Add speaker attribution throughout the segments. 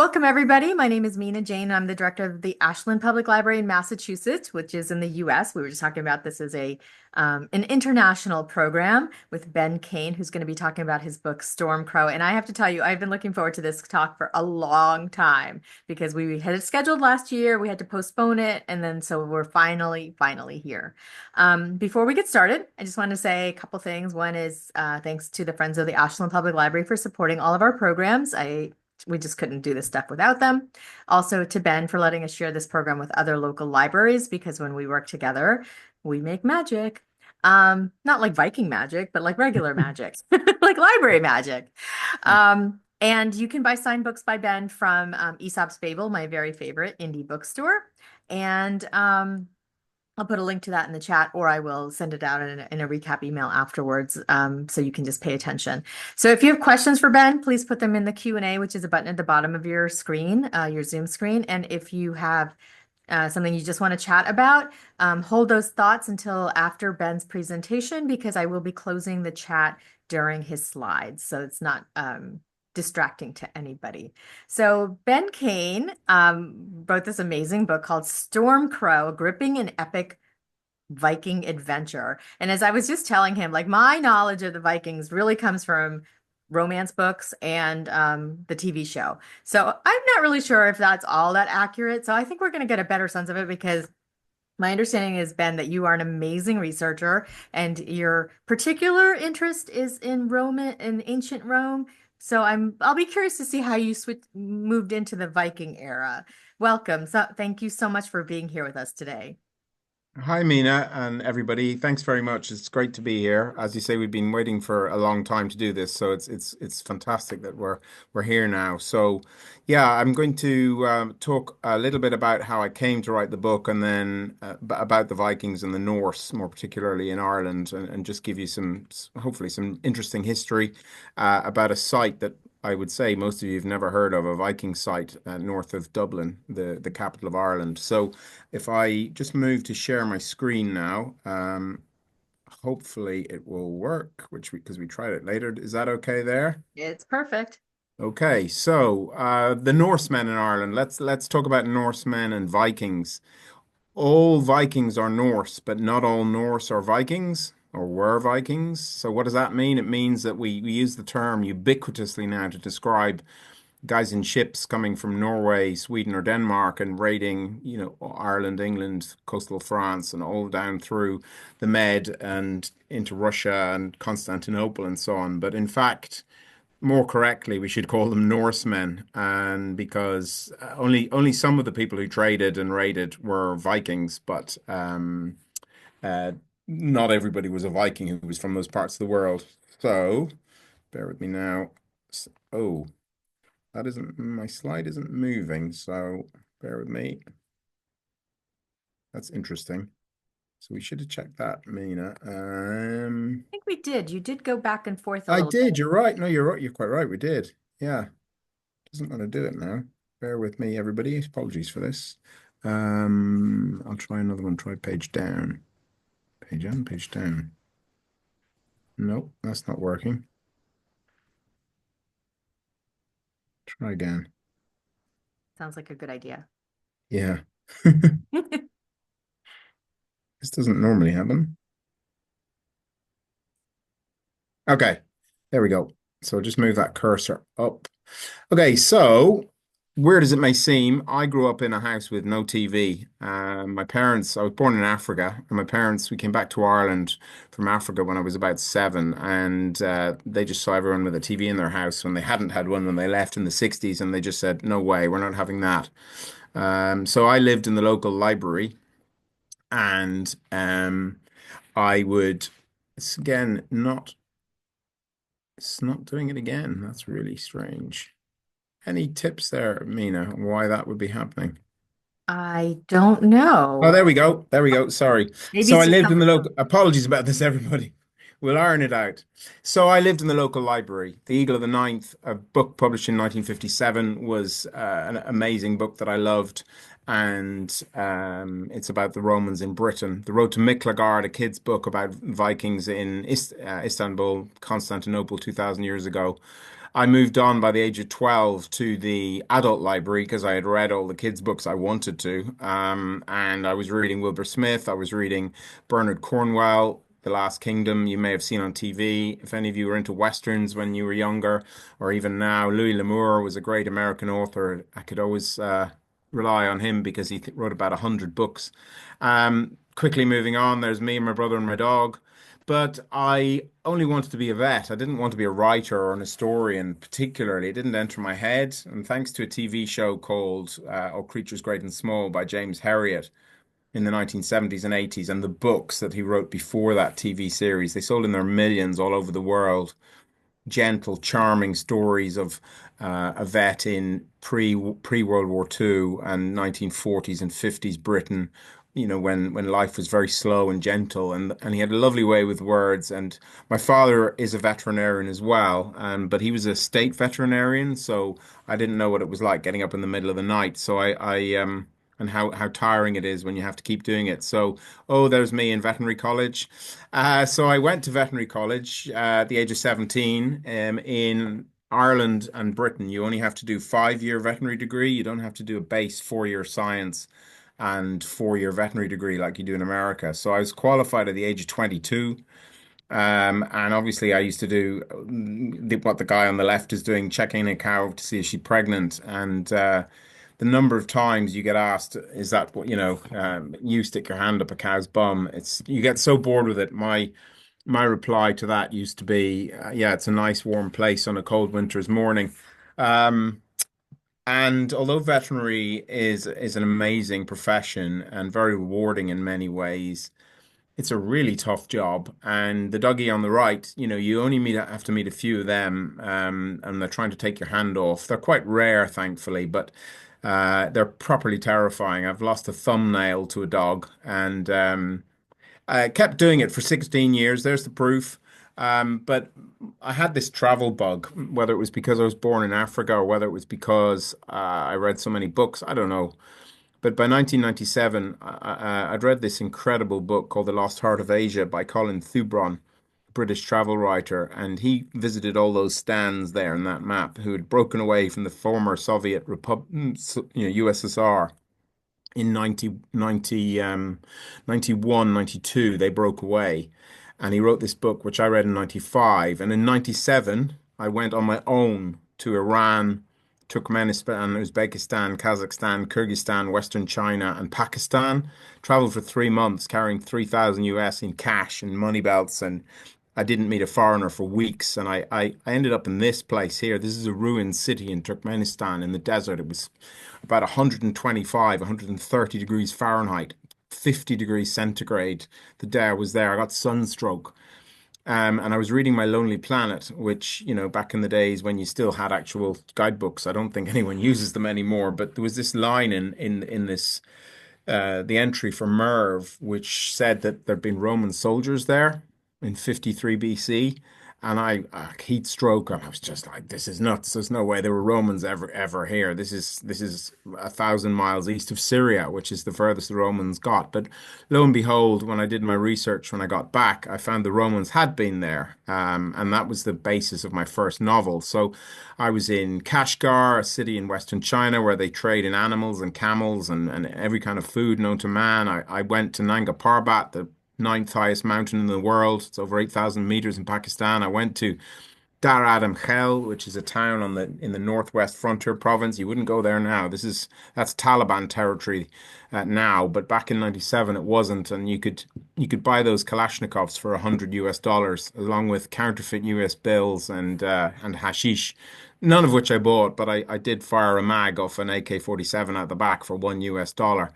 Speaker 1: Welcome, everybody. My name is Mina Jane. I'm the director of the Ashland Public Library in Massachusetts, which is in the U.S. We were just talking about this as an international program with Ben Kane, who's going to be talking about his book Stormcrow. And I have to tell you, I've been looking forward to this talk for a long time because we had it scheduled last year. We had to postpone it, and then so we're finally here. Before we get started, I just want to say a couple things. One is thanks to the Friends of the Ashland Public Library for supporting all of our programs. We just couldn't do this stuff without them. Also to Ben for letting us share this program with other local libraries because when we work together, we make magic. Not like Viking magic, but like regular magic, like library magic. And you can buy signed books by Ben from Aesop's Fable, my very favorite indie bookstore. And I'll put a link to that in the chat, or I will send it out in a recap email afterwards, so you can just pay attention. So if you have questions for Ben, please put them in the Q&A, which is a button at the bottom of your screen, your Zoom screen. And if you have something you just want to chat about, hold those thoughts until after Ben's presentation, because I will be closing the chat during his slides, so it's not distracting to anybody. So Ben Kane wrote this amazing book called Stormcrow, a gripping and epic Viking adventure. And as I was just telling him, like my knowledge of the Vikings really comes from romance books and the TV show. So I'm not really sure if that's all that accurate. So I think we're going to get a better sense of it because my understanding is, Ben, that you are an amazing researcher and your particular interest is in in ancient Rome. So I'll be curious to see how you moved into the Viking era. Welcome. So thank you so much for being here with us today.
Speaker 2: Hi, Mina, and everybody. Thanks very much. It's great to be here. As you say, we've been waiting for a long time to do this, so it's fantastic that we're here now. So, yeah, I'm going to talk a little bit about how I came to write the book, and then about the Vikings and the Norse, more particularly in Ireland, and just give you hopefully, some interesting history about a site that I would say most of you have never heard of, a Viking site north of Dublin, the capital of Ireland. So. If I just move to share my screen now, hopefully it will work, because we tried it later. Is that okay there?
Speaker 1: It's perfect.
Speaker 2: Okay, so the Norsemen in Ireland. Let's talk about Norsemen and Vikings. All Vikings are Norse, but not all Norse are Vikings or were Vikings. So what does that mean? It means that we use the term ubiquitously now to describe guys in ships coming from Norway, Sweden, or Denmark and raiding, Ireland, England, coastal France, and all down through the Med and into Russia and Constantinople and so on. But in fact, more correctly, we should call them Norsemen, and because only some of the people who traded and raided were Vikings, but uh, not everybody was a Viking who was from those parts of the world. So, bear with me now. Oh. My slide isn't moving, so bear with me. That's interesting. So we should have checked that, Mina.
Speaker 1: I think we did. You did go back and forth a
Speaker 2: I
Speaker 1: little bit.
Speaker 2: did, you're right. No, you're right. You're quite right. We did. Yeah. Doesn't want to do it now. Bear with me, everybody. Apologies for this. I'll try another one. Try page down. Page on, page down. Nope, that's not working. Try again.
Speaker 1: Sounds like a good idea.
Speaker 2: Yeah. This doesn't normally happen. Okay, there we go. So just move that cursor up. Okay, so weird as it may seem, I grew up in a house with no TV. My parents, I was born in Africa, and my parents, we came back to Ireland from Africa when I was about 7, and they just saw everyone with a TV in their house when they hadn't had one when they left in the 60s, and they just said, no way, we're not having that. So I lived in the local library, and I would, it's again, not it's not doing it again. That's really strange. Any tips there, Mina, on why that would be happening?
Speaker 1: I don't
Speaker 2: Oh,
Speaker 1: know.
Speaker 2: there we go. There we go. Sorry.
Speaker 1: Maybe
Speaker 2: So
Speaker 1: it's
Speaker 2: I
Speaker 1: just
Speaker 2: lived in the
Speaker 1: something.
Speaker 2: local, apologies about this, everybody. We'll iron it out. So I lived in the local library. The Eagle of the Ninth, a book published in 1957, was an amazing book that I loved. And it's about the Romans in Britain. The Road to Miklagard, a kid's book about Vikings in Istanbul, Constantinople, 2,000 years ago. I moved on by the age of 12 to the adult library because I had read all the kids' books I wanted to. And I was reading Wilbur Smith, I was reading Bernard Cornwell, The Last Kingdom, you may have seen on TV. If any of you were into Westerns when you were younger, or even now, Louis L'Amour was a great American author. I could always rely on him because he wrote about 100 books. Quickly moving on, there's me and my brother and my dog. But I only wanted to be a vet. I didn't want to be a writer or an historian, particularly. It didn't enter my head. And thanks to a TV show called All Creatures Great and Small by James Herriot in the 1970s and 80s, and the books that he wrote before that TV series, they sold in their millions all over the world. Gentle, charming stories of a vet in pre World War II and 1940s and 50s Britain. When life was very slow and gentle, and he had a lovely way with words. And my father is a veterinarian as well, but he was a state veterinarian, so I didn't know what it was like getting up in the middle of the night. So and how tiring it is when you have to keep doing it. So, oh, there's me in veterinary college. So I went to veterinary college at the age of 17. In Ireland and Britain, you only have to do 5-year veterinary degree. You don't have to do a base 4-year science and 4-year veterinary degree like you do in America. So I was qualified at the age of 22. And obviously, I used to do what the guy on the left is doing, checking a cow to see if she's pregnant. And the number of times you get asked, is that what, you stick your hand up a cow's bum? You get so bored with it. My reply to that used to be, yeah, it's a nice warm place on a cold winter's morning. Um, and although veterinary is an amazing profession and very rewarding in many ways, it's a really tough job. And the doggy on the right, you only have to meet a few of them, and they're trying to take your hand off. They're quite rare, thankfully, but they're properly terrifying. I've lost a thumbnail to a dog, and I kept doing it for 16 years. There's the proof. But I had this travel bug, whether it was because I was born in Africa or whether it was because I read so many books. I don't know. But by 1997, I'd read this incredible book called The Lost Heart of Asia by Colin Thubron, British travel writer, and he visited all those stands there in that map who had broken away from the former Soviet Republic, USSR in 91, 92, they broke away. And he wrote this book, which I read in 95. And in 97, I went on my own to Iran, Turkmenistan, Uzbekistan, Kazakhstan, Kyrgyzstan, Western China, and Pakistan. Traveled for 3 months, carrying 3,000 US in cash and money belts. And I didn't meet a foreigner for weeks. And I ended up in this place here. This is a ruined city in Turkmenistan in the desert. It was about 125, 130 degrees Fahrenheit, 50 degrees centigrade. The day I was there, I got sunstroke. And I was reading My Lonely Planet, which, back in the days when you still had actual guidebooks, I don't think anyone uses them anymore. But there was this line in this the entry for Merv, which said that there'd been Roman soldiers there in 53 BC. And I heat stroke, and I was just like, this is nuts. There's no way there were Romans ever here. This is 1,000 miles east of Syria, which is the furthest the Romans got. But lo and behold, when I did my research, when I got back, I found the Romans had been there, and that was the basis of my first novel. So I was in Kashgar, a city in Western China where they trade in animals and camels and every kind of food known to man. I went to Nanga Parbat, the ninth highest mountain in the world. It's over 8,000 meters in Pakistan. I went to Dar Adam Khel, which is a town in the northwest frontier province. You wouldn't go there now. That's Taliban territory now, but back in '97 it wasn't, and you could buy those Kalashnikovs for $100 along with counterfeit US bills and hashish. None of which I bought, but I did fire a mag off an AK-47 at the back for $1.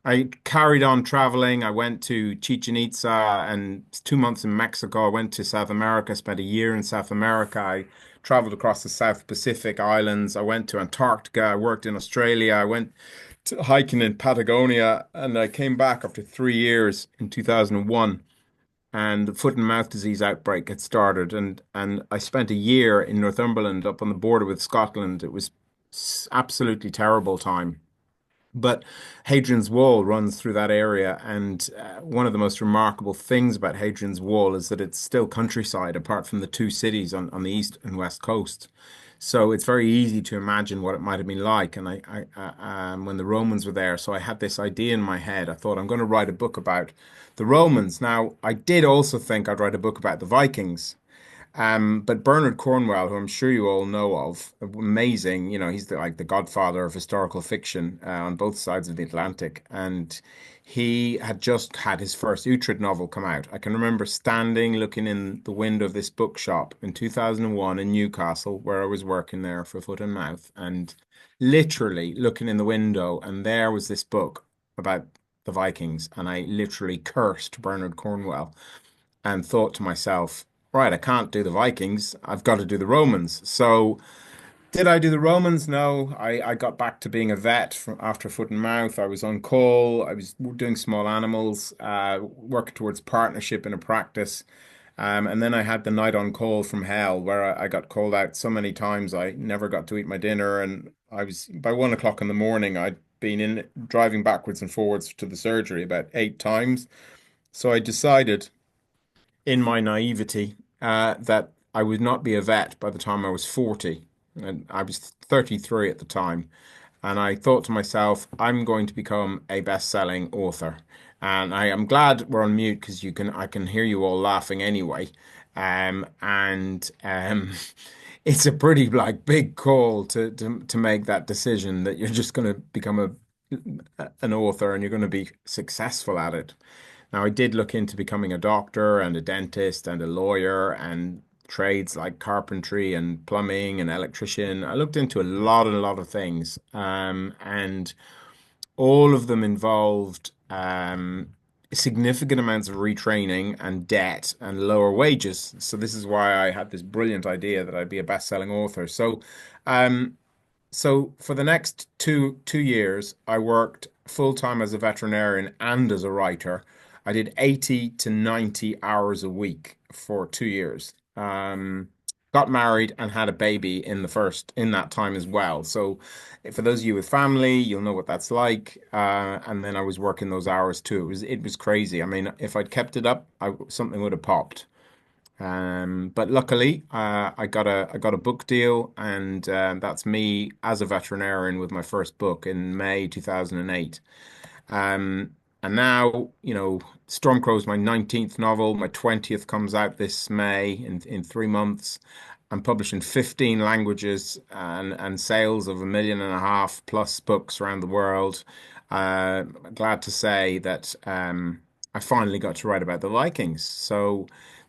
Speaker 2: I carried on traveling. I went to Chichen Itza and 2 months in Mexico. I went to South America, spent a year in South America. I traveled across the South Pacific Islands. I went to Antarctica. I worked in Australia. I went to hiking in Patagonia, and I came back after 3 years in 2001. And the foot and mouth disease outbreak had started, and I spent a year in Northumberland, up on the border with Scotland. It was absolutely terrible time. But Hadrian's Wall runs through that area, and one of the most remarkable things about Hadrian's Wall is that it's still countryside, apart from the two cities on the east and west coast. So it's very easy to imagine what it might have been like. And when the Romans were there, so I had this idea in my head. I thought I'm going to write a book about the Romans. Now, I did also think I'd write a book about the Vikings. But Bernard Cornwell, who I'm sure you all know of, amazing, he's like the godfather of historical fiction on both sides of the Atlantic. And he had just had his first Uhtred novel come out. I can remember standing looking in the window of this bookshop in 2001 in Newcastle, where I was working there for Foot and Mouth, and literally looking in the window, and there was this book about the Vikings, and I literally cursed Bernard Cornwell and thought to myself, right, I can't do the Vikings. I've got to do the Romans. So did I do the Romans? No. I got back to being a vet from after Foot and Mouth. I was on call. I was doing small animals, working towards partnership in a practice. And then I had the night on call from hell where I got called out so many times I never got to eat my dinner. And I was by 1 o'clock in the morning, I'd been in driving backwards and forwards to the surgery about 8 times. So I decided in my naivety that I would not be a vet by the time I was 40. And I was 33 at the time. And I thought to myself, I'm going to become a best-selling author. And I am glad we're on mute because I can hear you all laughing anyway. And it's a pretty like big call to make that decision that you're just going to become an author and you're going to be successful at it. Now, I did look into becoming a doctor and a dentist and a lawyer and trades like carpentry and plumbing and electrician. I looked into a lot of things, and all of them involved significant amounts of retraining and debt and lower wages. So this is why I had this brilliant idea that I'd be a best-selling author. Um, so for the next two years, I worked full time as a veterinarian and as a writer. I did 80 to 90 hours a week for 2 years. Got married and had a baby in that time as well. So for those of you with family, you'll know what that's like. And then I was working those hours too. It was crazy. I mean, if I'd kept it up, something would have popped. But luckily, I got a book deal, and that's me as a veterinarian with my first book in May 2008. Um, and now, Stormcrow is my 19th novel. My 20th comes out this May in 3 months. I'm published in 15 languages and sales of 1.5 million plus books around the world. Glad to say that I finally got to write about the Vikings. So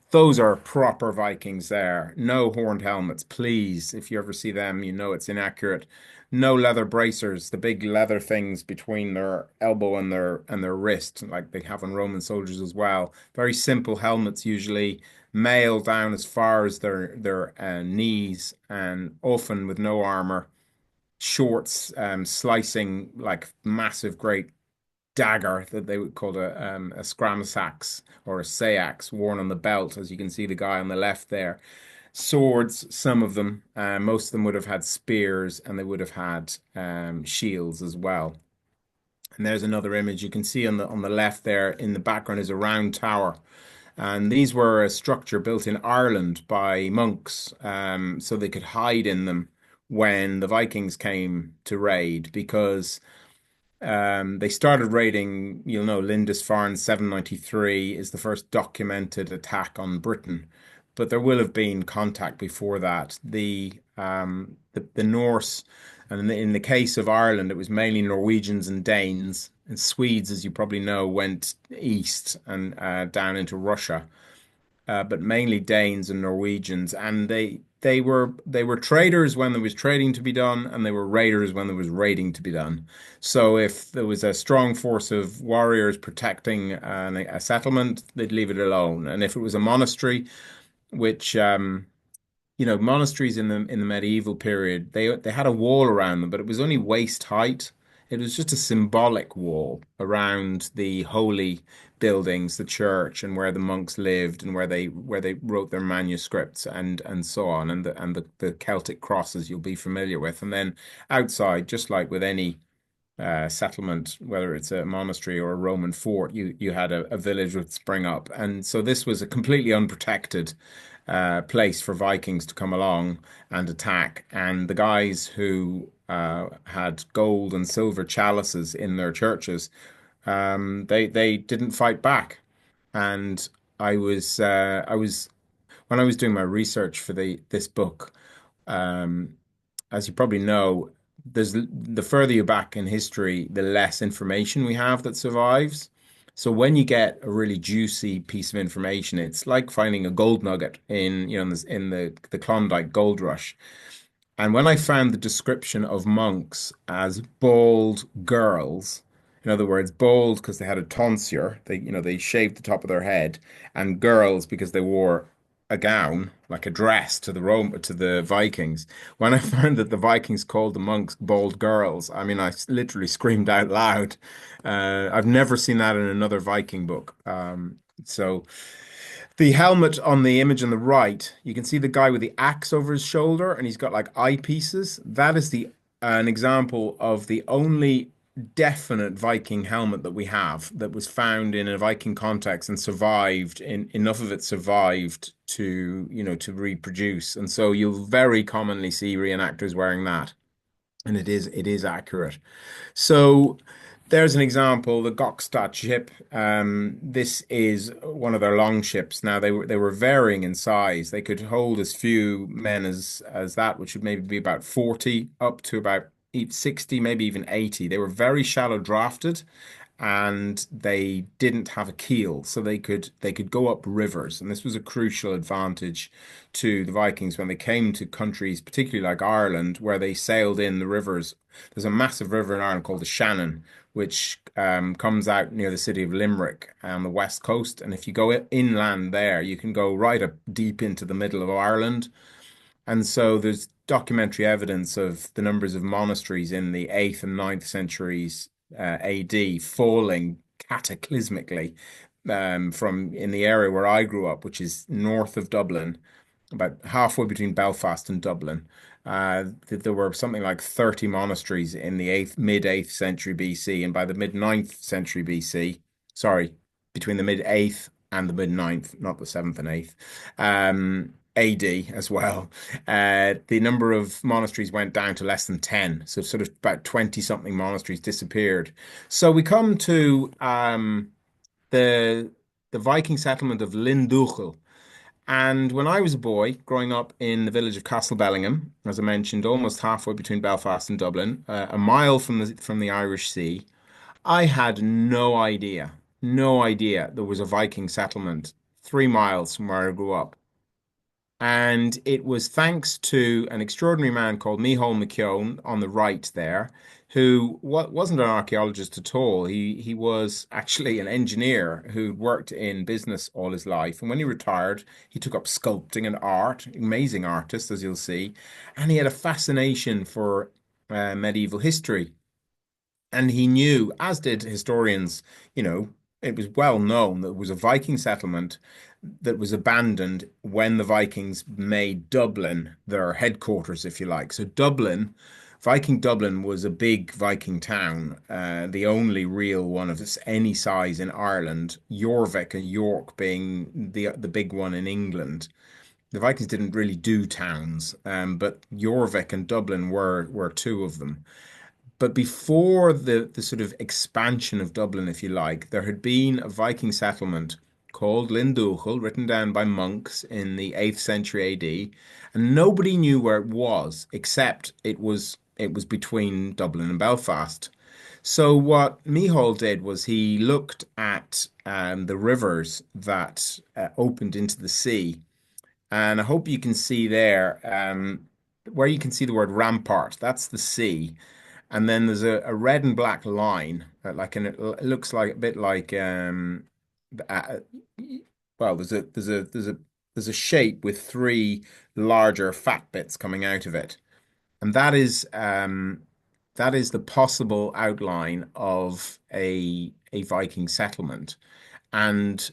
Speaker 2: those are proper Vikings there. No horned helmets, please. If you ever see them, you know it's inaccurate. No leather bracers, the big leather things between their elbow and their wrist, like they have on Roman soldiers as well. Very simple helmets, usually mail down as far as their knees, and often with no armor. Shorts, slicing like massive, great dagger that they would call a scramsax or a sayax worn on the belt, as you can see the guy on the left there. Swords, some of them, most of them would have had spears, and they would have had shields as well. And there's another image you can see on the left there in the background is a round tower. And these were a structure built in Ireland by monks, so they could hide in them when the Vikings came to raid, because they started raiding, Lindisfarne 793 is the first documented attack on Britain, but there will have been contact before that. The Norse, and in the case of Ireland, it was mainly Norwegians and Danes, and Swedes, as you probably know, went east and down into Russia, but mainly Danes and Norwegians, and they were traders when there was trading to be done, and they were raiders when there was raiding to be done. So if there was a strong force of warriors protecting a settlement, they'd leave it alone, and if it was a monastery, which monasteries in the medieval period, they had a wall around them, but it was only waist height. It was just a symbolic wall around the holy buildings, the church, and where the monks lived, and where they wrote their manuscripts and so on, and the Celtic crosses you'll be familiar with. And then outside, just like with any settlement, whether it's a monastery or a Roman fort, you had a village would spring up, and so this was a completely unprotected place for Vikings to come along and attack. And the guys who had gold and silver chalices in their churches, they didn't fight back. And I was when I was doing my research for the this book, um, as you probably know, there's the further you back in history, the less information we have that survives. So when you get a really juicy piece of information, it's like finding a gold nugget in, in the Klondike Gold Rush. And when I found the description of monks as bald girls, in other words, bald because they had a tonsure, they shaved the top of their head, and girls because they wore a gown, like a dress to the Vikings. When I found that the Vikings called the monks bald girls, I mean, literally screamed out loud. I've never seen that in another Viking book. So. The helmet on the image on the right, you can see the guy with the axe over his shoulder and he's got like eyepieces. That is the an example of the only definite Viking helmet that we have that was found in a Viking context and survived in enough of it survived to, to reproduce. And so you'll very commonly see reenactors wearing that. And it is accurate. So there's an example, the Gokstad ship. This is one of their long ships. Now they were varying in size. They could hold as few men as that, which would maybe be about 40, up to about 60, maybe even 80. They were very shallow drafted, and they didn't have a keel, so they could go up rivers, and this was a crucial advantage to the Vikings when they came to countries, particularly like Ireland, where they sailed in the rivers. There's a massive river in Ireland called the Shannon, which comes out near the city of Limerick on the west coast, and if you go inland there, you can go right up deep into the middle of Ireland. And so there's documentary evidence of the numbers of monasteries in the 8th and 9th centuries AD falling cataclysmically from in the area where I grew up, which is north of Dublin, about halfway between Belfast and Dublin. There were something like 30 monasteries in the mid 8th century BC, and by the mid 9th century BC, sorry, between the mid 8th and the mid 9th, not the 7th and 8th, AD as well. The number of monasteries went down to less than 10. So sort of about 20 something monasteries disappeared. So we come to the Viking settlement of Linduchel. And when I was a boy, growing up in the village of Castlebellingham, as I mentioned, almost halfway between Belfast and Dublin, a mile from the Irish Sea, I had no idea there was a Viking settlement 3 miles from where I grew up. And it was thanks to an extraordinary man called Micheál McKeown on the right there, who wasn't an archaeologist at all. He was actually an engineer who worked in business all his life. And when he retired, he took up sculpting and art, amazing artist, as you'll see. And he had a fascination for medieval history. And he knew, as did historians, you know, it was well known that it was a Viking settlement that was abandoned when the Vikings made Dublin their headquarters, if you like. So Dublin, Viking Dublin was a big Viking town, the only real one of any size in Ireland, Jorvik and York being the big one in England. The Vikings didn't really do towns, but Jorvik and Dublin were two of them. But before the sort of expansion of Dublin, if you like, there had been a Viking settlement called Linduchel, written down by monks in the 8th century AD, and nobody knew where it was, except it was between Dublin and Belfast. So what Micheál did was he looked at the rivers that opened into the sea, and I hope you can see there where you can see the word rampart. That's the sea. And then there's a red and black line, it looks like a bit like uh, well, there's a shape with three larger fat bits coming out of it, and that is the possible outline of a Viking settlement. And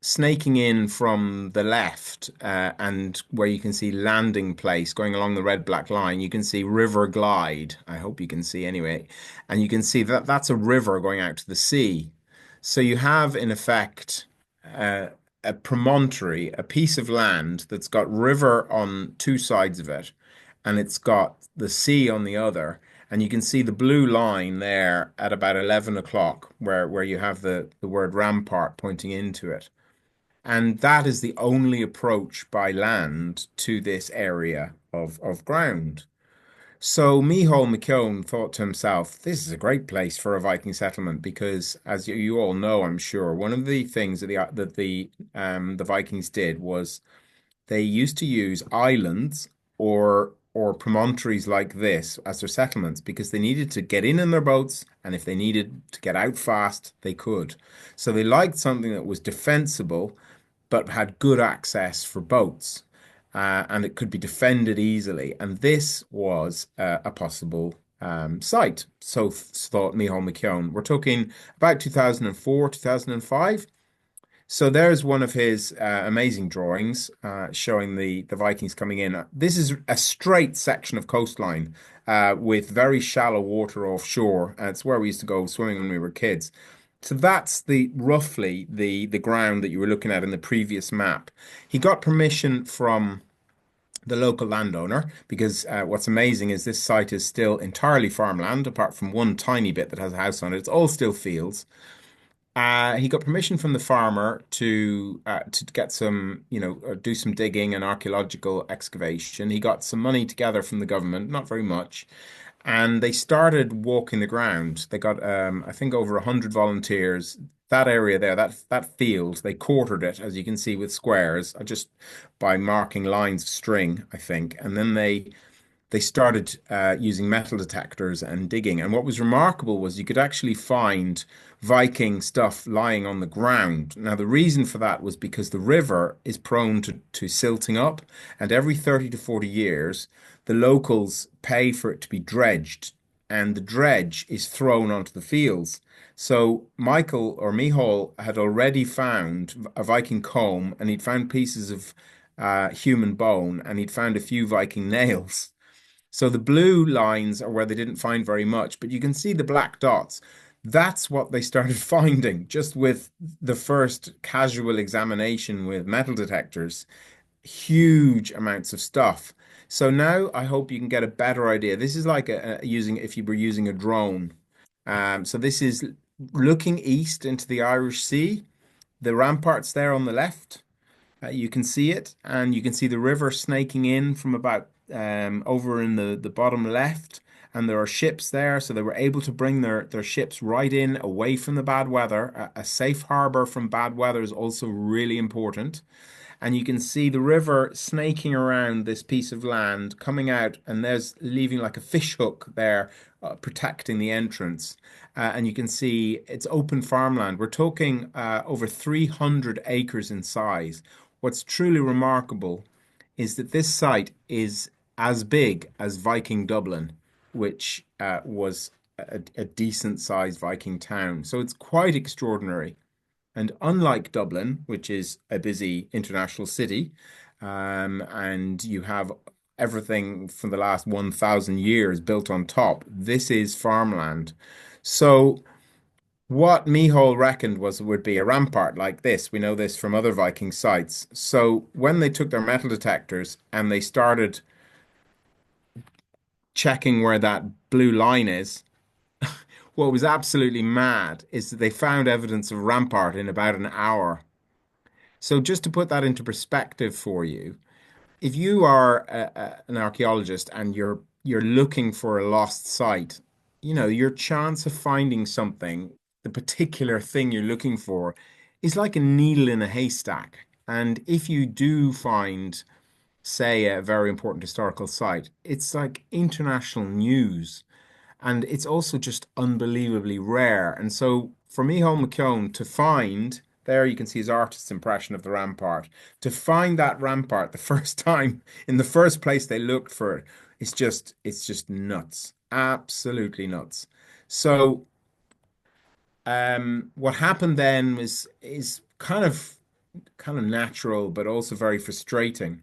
Speaker 2: snaking in from the left, and where you can see landing place going along the red black line, you can see River Glide. I hope you can see anyway. And you can see that that's a river going out to the sea. So you have, in effect, uh, a promontory, a piece of land that's got river on two sides of it, and it's got the sea on the other. And you can see the blue line there at about 11 o'clock, where you have the word rampart pointing into it. And that is the only approach by land to this area of ground. So Micheál McKeown thought to himself, this is a great place for a Viking settlement because, as you all know, I'm sure, one of the things that the Vikings did was they used to use islands or promontories like this as their settlements because they needed to get in their boats, and if they needed to get out fast, they could. So they liked something that was defensible but had good access for boats, and it could be defended easily. And this was a possible site. So thought Micheál McKeown. We're talking about 2004, 2005. So there's one of his amazing drawings showing the Vikings coming in. This is a straight section of coastline with very shallow water offshore. It's where we used to go swimming when we were kids. So that's the roughly the ground that you were looking at in the previous map. He got permission from the local landowner because what's amazing is this site is still entirely farmland, apart from one tiny bit that has a house on it. It's all still fields. He got permission from the farmer to get some, do some digging and archaeological excavation. He got some money together from the government, not very much, and they started walking the ground. They got, I think, over 100 volunteers. That area there, that field, they quartered it, as you can see, with squares, just by marking lines of string, I think, and then they started using metal detectors and digging. And what was remarkable was you could actually find Viking stuff lying on the ground. Now, the reason for that was because the river is prone to silting up, and every 30 to 40 years, the locals pay for it to be dredged, and the dredge is thrown onto the fields. So Michael or Micheál had already found a Viking comb, and he'd found pieces of human bone, and he'd found a few Viking nails. So the blue lines are where they didn't find very much, but you can see the black dots. That's what they started finding just with the first casual examination with metal detectors. Huge amounts of stuff. So now I hope you can get a better idea. This is like using if you were using a drone. So this is looking east into the Irish Sea. The ramparts there on the left. You can see it, and you can see the river snaking in from about over in the bottom left, and there are ships there, so they were able to bring their ships right in away from the bad weather. A safe harbor from bad weather is also really important. And you can see the river snaking around this piece of land, coming out, and there's leaving like a fish hook there, protecting the entrance. And you can see it's open farmland. We're talking over 300 acres in size. What's truly remarkable is that this site is as big as Viking Dublin, which was a decent sized Viking town. So it's quite extraordinary. And unlike Dublin, which is a busy international city, and you have everything from the last 1,000 years built on top, this is farmland. So what Micheál reckoned was would be a rampart like this. We know this from other Viking sites. So when they took their metal detectors and they started checking where that blue line is, what was absolutely mad is that they found evidence of rampart in about an hour. So just to put that into perspective for you, if you are an archaeologist and you're looking for a lost site, your chance of finding something, the particular thing you're looking for, is like a needle in a haystack. And if you do find, say, a very important historical site, it's like international news. And it's also just unbelievably rare. And so for Micheál McKeown to find, there you can see his artist's impression of the rampart, to find that rampart the first time in the first place they looked for it, it's just nuts. Absolutely nuts. So what happened then is kind of natural, but also very frustrating.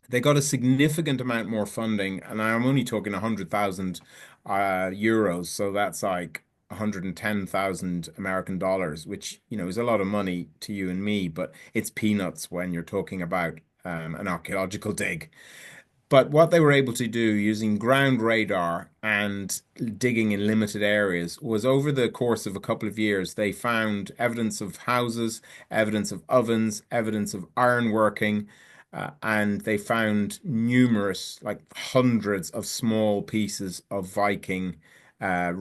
Speaker 2: They got a significant amount more funding, and I'm only talking 100,000 euros. So that's like 110,000 American dollars, which, is a lot of money to you and me, but it's peanuts when you're talking about an archaeological dig. But what they were able to do using ground radar and digging in limited areas was over the course of a couple of years, they found evidence of houses, evidence of ovens, evidence of ironworking, and they found numerous, like hundreds of small pieces of Viking uh,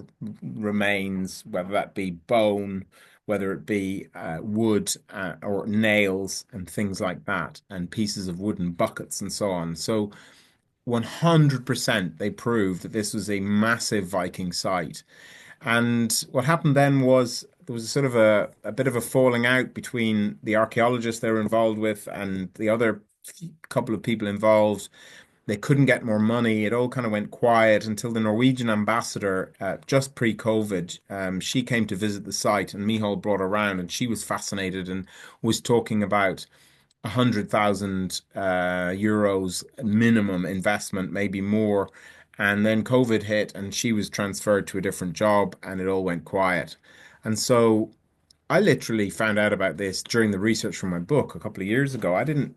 Speaker 2: remains, whether that be bone, whether it be wood or nails and things like that, and pieces of wooden buckets and so on. So 100% they proved that this was a massive Viking site. And what happened then was there was sort of a bit of a falling out between the archaeologists they were involved with and the other couple of people involved. They couldn't get more money. It all kind of went quiet until the Norwegian ambassador, just pre-COVID, she came to visit the site and Mihal brought her around and she was fascinated and was talking about 100,000 euros minimum investment, maybe more. And then COVID hit and she was transferred to a different job and it all went quiet. And so I literally found out about this during the research for my book a couple of years ago. I didn't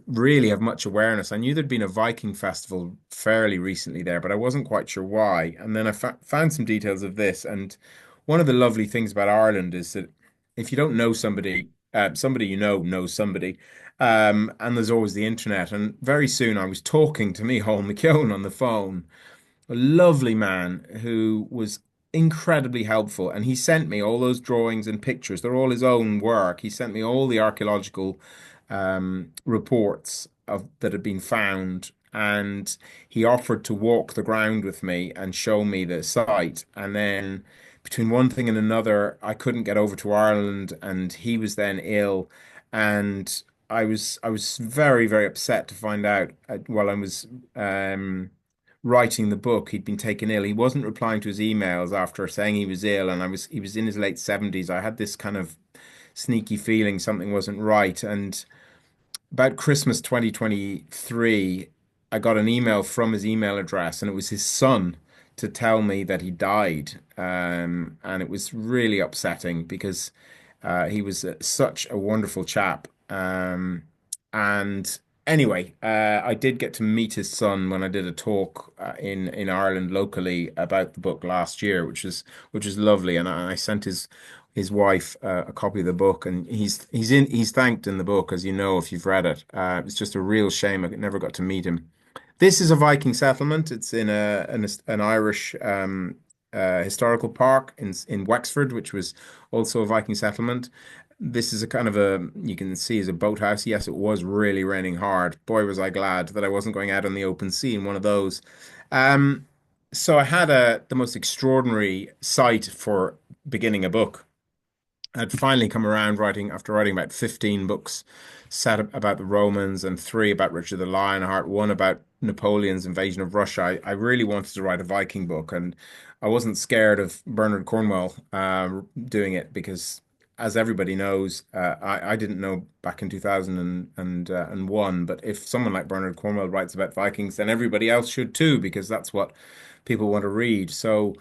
Speaker 2: really have much awareness. I knew there'd been a Viking festival fairly recently there, but I wasn't quite sure why. And then I found some details of this. And one of the lovely things about Ireland is that if you don't know somebody, somebody you know knows somebody. And there's always the internet. And very soon I was talking to Micheál McKeown on the phone, a lovely man who was incredibly helpful. And he sent me all those drawings and pictures. They're all his own work. He sent me all the archaeological reports that had been found. And he offered to walk the ground with me and show me the site. And then between one thing and another, I couldn't get over to Ireland, and he was then ill. And I was very, very upset to find out while I was writing the book, he'd been taken ill. He wasn't replying to his emails after saying he was ill, and he was in his late 70s. I had this kind of sneaky feeling something wasn't right. And about Christmas 2023, I got an email from his email address, and it was his son to tell me that he died. And it was really upsetting because he was such a wonderful chap. And anyway, I did get to meet his son when I did a talk in Ireland locally about the book last year, which is lovely. And I sent his wife a copy of the book, and he's thanked in the book, as you know if you've read it. It's just a real shame I never got to meet him. This is a Viking settlement. It's in an Irish historical park in Wexford, which was also a Viking settlement. This is a kind of you can see is a boathouse. Yes, it was really raining hard. Boy, was I glad that I wasn't going out on the open sea in one of those. Um, so I had the most extraordinary sight for beginning a book. I'd finally come around after writing about 15 books set about the Romans and three about Richard the Lionheart, one about Napoleon's invasion of Russia. I really wanted to write a Viking book, and I wasn't scared of Bernard Cornwell doing it because, as everybody knows, I didn't know back in 2001, but if someone like Bernard Cornwell writes about Vikings, then everybody else should too, because that's what people want to read. So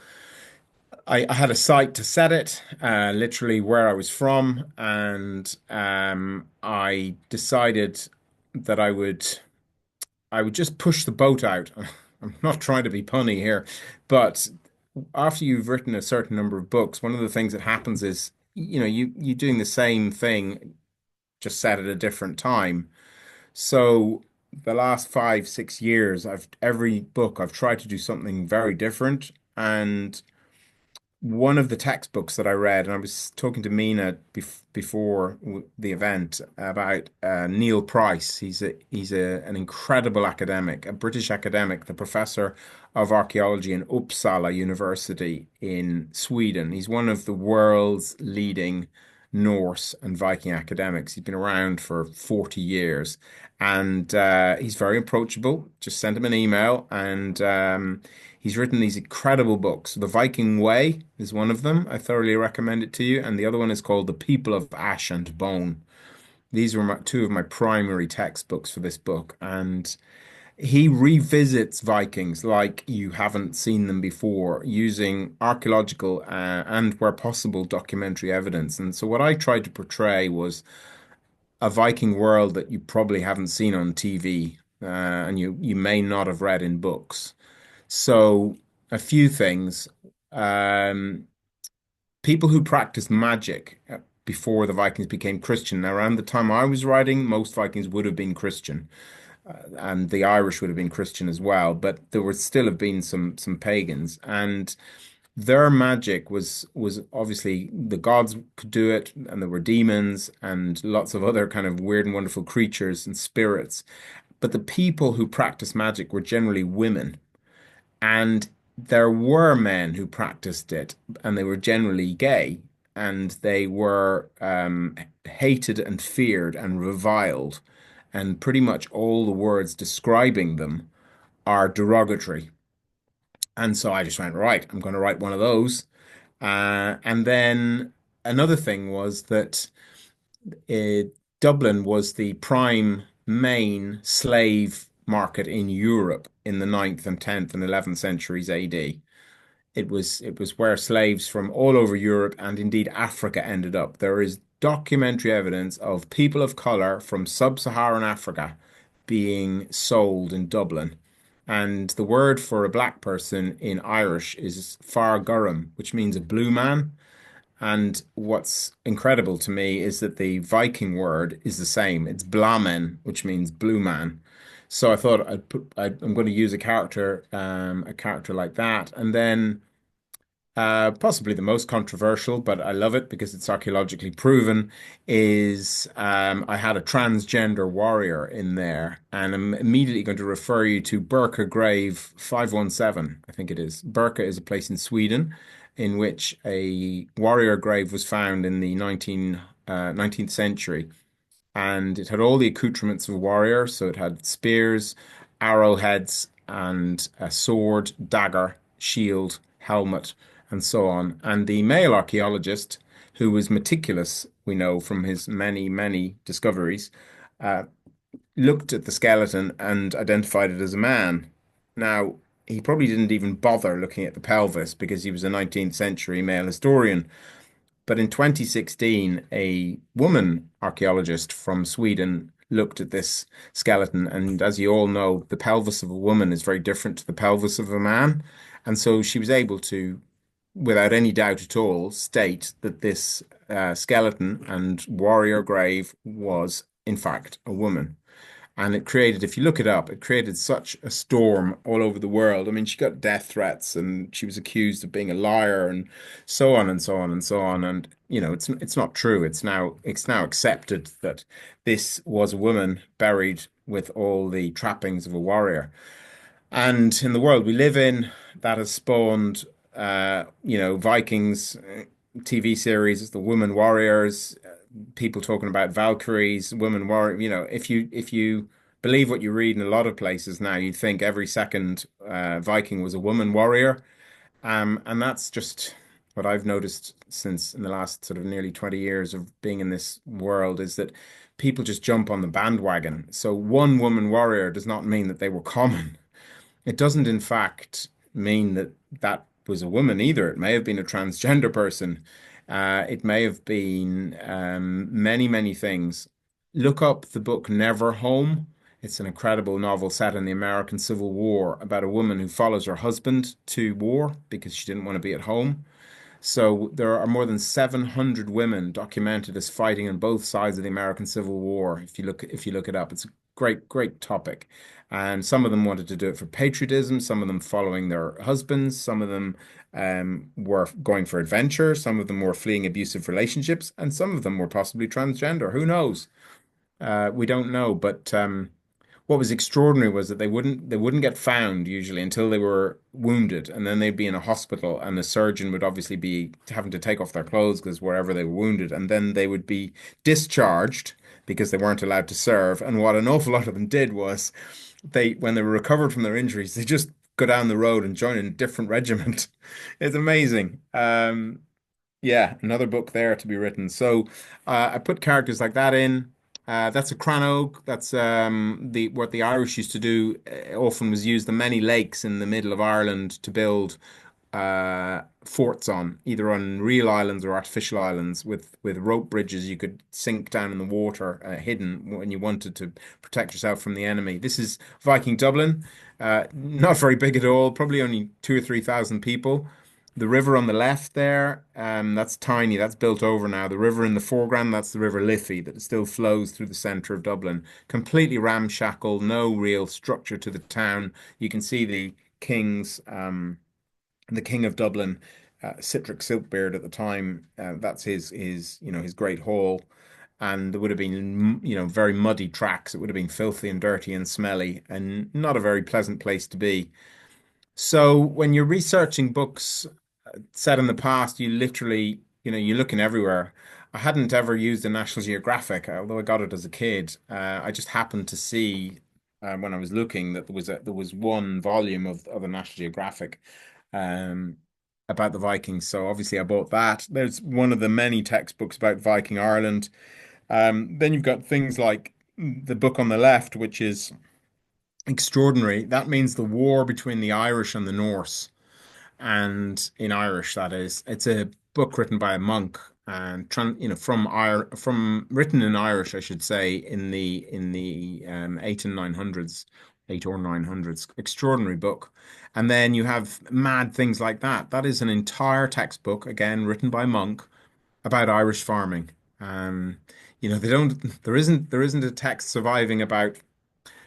Speaker 2: I had a site to set it, literally where I was from, and I decided that I would just push the boat out. I'm not trying to be punny here, but after you've written a certain number of books, one of the things that happens is, you're doing the same thing, just set at a different time. So the last 5, 6 years, every book I've tried to do something very different, and one of the textbooks that I read, and I was talking to Mina before the event about Neil Price. He's an incredible academic, a British academic, the professor of archaeology in Uppsala University in Sweden. He's one of the world's leading Norse and Viking academics. He's been around for 40 years, and he's very approachable. Just send him an email, and he's written these incredible books. The Viking Way is one of them. I thoroughly recommend it to you. And the other one is called The People of Ash and Bone. These were two of my primary textbooks for this book. And He revisits Vikings like you haven't seen them before, using archaeological and, where possible, documentary evidence. And so, what I tried to portray was a Viking world that you probably haven't seen on TV, and you may not have read in books. So, a few things. Um, People who practiced magic before the Vikings became Christian. Now, around the time I was writing, most Vikings would have been Christian, and the Irish would have been Christian as well, but there would still have been some pagans, and their magic was obviously the gods could do it, and there were demons and lots of other kind of weird and wonderful creatures and spirits. But the people who practiced magic were generally women, and there were men who practiced it, and they were generally gay, and they were hated and feared and reviled, and pretty much all the words describing them are derogatory. And so I just went, right, I'm going to write one of those. And then another thing was that uh, Dublin was the prime main slave market in Europe in the ninth and 10th and 11th centuries AD. It was where slaves from all over Europe and indeed Africa ended up. There is documentary evidence of people of color from sub-Saharan Africa being sold in Dublin. And the word for a black person in Irish is far gurum, which means a blue man. And what's incredible to me is that the Viking word is the same. It's blamen, which means blue man. So I thought I'm going to use a character like that, and then possibly the most controversial, but I love it because it's archaeologically proven, is I had a transgender warrior in there, and I'm immediately going to refer you to Birka Grave 517, I think it is. Birka is a place in Sweden in which a warrior grave was found in the 19th century, and it had all the accoutrements of a warrior. So it had spears, arrowheads, and a sword, dagger, shield, helmet, and so on. And the male archaeologist, who was meticulous, we know from his many, many discoveries, uh, looked at the skeleton and identified it as a man. Now, he probably didn't even bother looking at the pelvis because he was a 19th century male historian. But in 2016, a woman archaeologist from Sweden looked at this skeleton. And as you all know, the pelvis of a woman is very different to the pelvis of a man. And so she was able to, without any doubt at all, state that this skeleton and warrior grave was, in fact, a woman. And it created, if you look it up, it created such a storm all over the world. I mean, she got death threats and she was accused of being a liar and so on and so on and so on. And it's not true. It's now accepted that this was a woman buried with all the trappings of a warrior. And in the world we live in, that has spawned, Vikings TV series, the Women Warriors, people talking about Valkyries, women warrior. If you believe what you read in a lot of places now, you'd think every second Viking was a woman warrior. And that's just what I've noticed since in the last sort of nearly 20 years of being in this world is that people just jump on the bandwagon. So one woman warrior does not mean that they were common. It doesn't, in fact, mean that that was a woman either. It may have been a transgender person. It may have been many, many things. Look up the book Never Home. It's an incredible novel set in the American Civil War about a woman who follows her husband to war because she didn't want to be at home. So there are more than 700 women documented as fighting on both sides of the American Civil War. If you look it up, it's a great, great topic. And some of them wanted to do it for patriotism, some of them following their husbands, some of them were going for adventure, some of them were fleeing abusive relationships, and some of them were possibly transgender. Who knows? We don't know, but what was extraordinary was that they wouldn't get found usually until they were wounded, and then they'd be in a hospital, and the surgeon would obviously be having to take off their clothes because wherever they were wounded, and then they would be discharged because they weren't allowed to serve. And what an awful lot of them did was when they were recovered from their injuries, they just go down the road and join a different regiment. It's amazing. Yeah, another book there to be written. So I put characters like that in. That's a crannog. That's the what the Irish used to do. Often was used the many lakes in the middle of Ireland to build forts on, either on real islands or artificial islands with rope bridges you could sink down in the water, hidden when you wanted to protect yourself from the enemy. This is Viking Dublin. Not very big at all, probably only 2 or 3 thousand people. The river on the left there, that's tiny. That's built over now. The river in the foreground, that's the River Liffey that still flows through the centre of Dublin. Completely ramshackle, no real structure to the town. You can see the King of Dublin, Citric Silkbeard at the time. That's his great hall, and there would have been very muddy tracks. It would have been filthy and dirty and smelly, and not a very pleasant place to be. So when you're researching books set in the past, you literally, you're looking everywhere. I hadn't ever used a National Geographic, although I got it as a kid. I just happened to see when I was looking that there was one volume of a National Geographic um, about the Vikings. So obviously I bought that. There's one of the many textbooks about Viking Ireland. Then you've got things like the book on the left, which is extraordinary. That means the war between the Irish and the Norse, and in Irish, that is. It's a book written by a monk and from written in Irish, I should say, in the eight and nine hundreds, 8 or 900s. Extraordinary book. And then you have mad things like that. That is an entire textbook, again, written by a monk about Irish farming. They don't. There isn't a text surviving about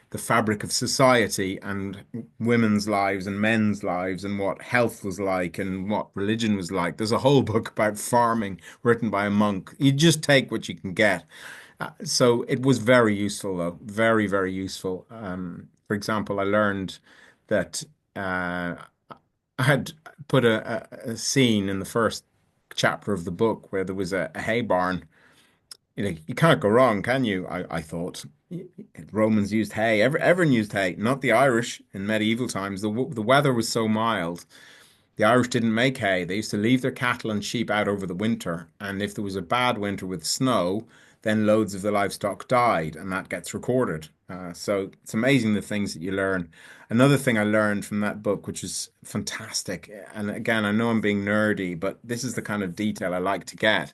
Speaker 2: the fabric of society and women's lives and men's lives and what health was like and what religion was like. There's a whole book about farming written by a monk. You just take what you can get. So it was very useful, though, very, very useful. For example, I learned that I had put a scene in the first chapter of the book where there was a hay barn. You can't go wrong, can you? I thought. Romans used hay. Everyone used hay, not the Irish in medieval times. The weather was so mild. The Irish didn't make hay. They used to leave their cattle and sheep out over the winter. And if there was a bad winter with snow, then loads of the livestock died, and that gets recorded. So it's amazing the things that you learn. Another thing I learned from that book, which is fantastic, and again, I know I'm being nerdy, but this is the kind of detail I like to get,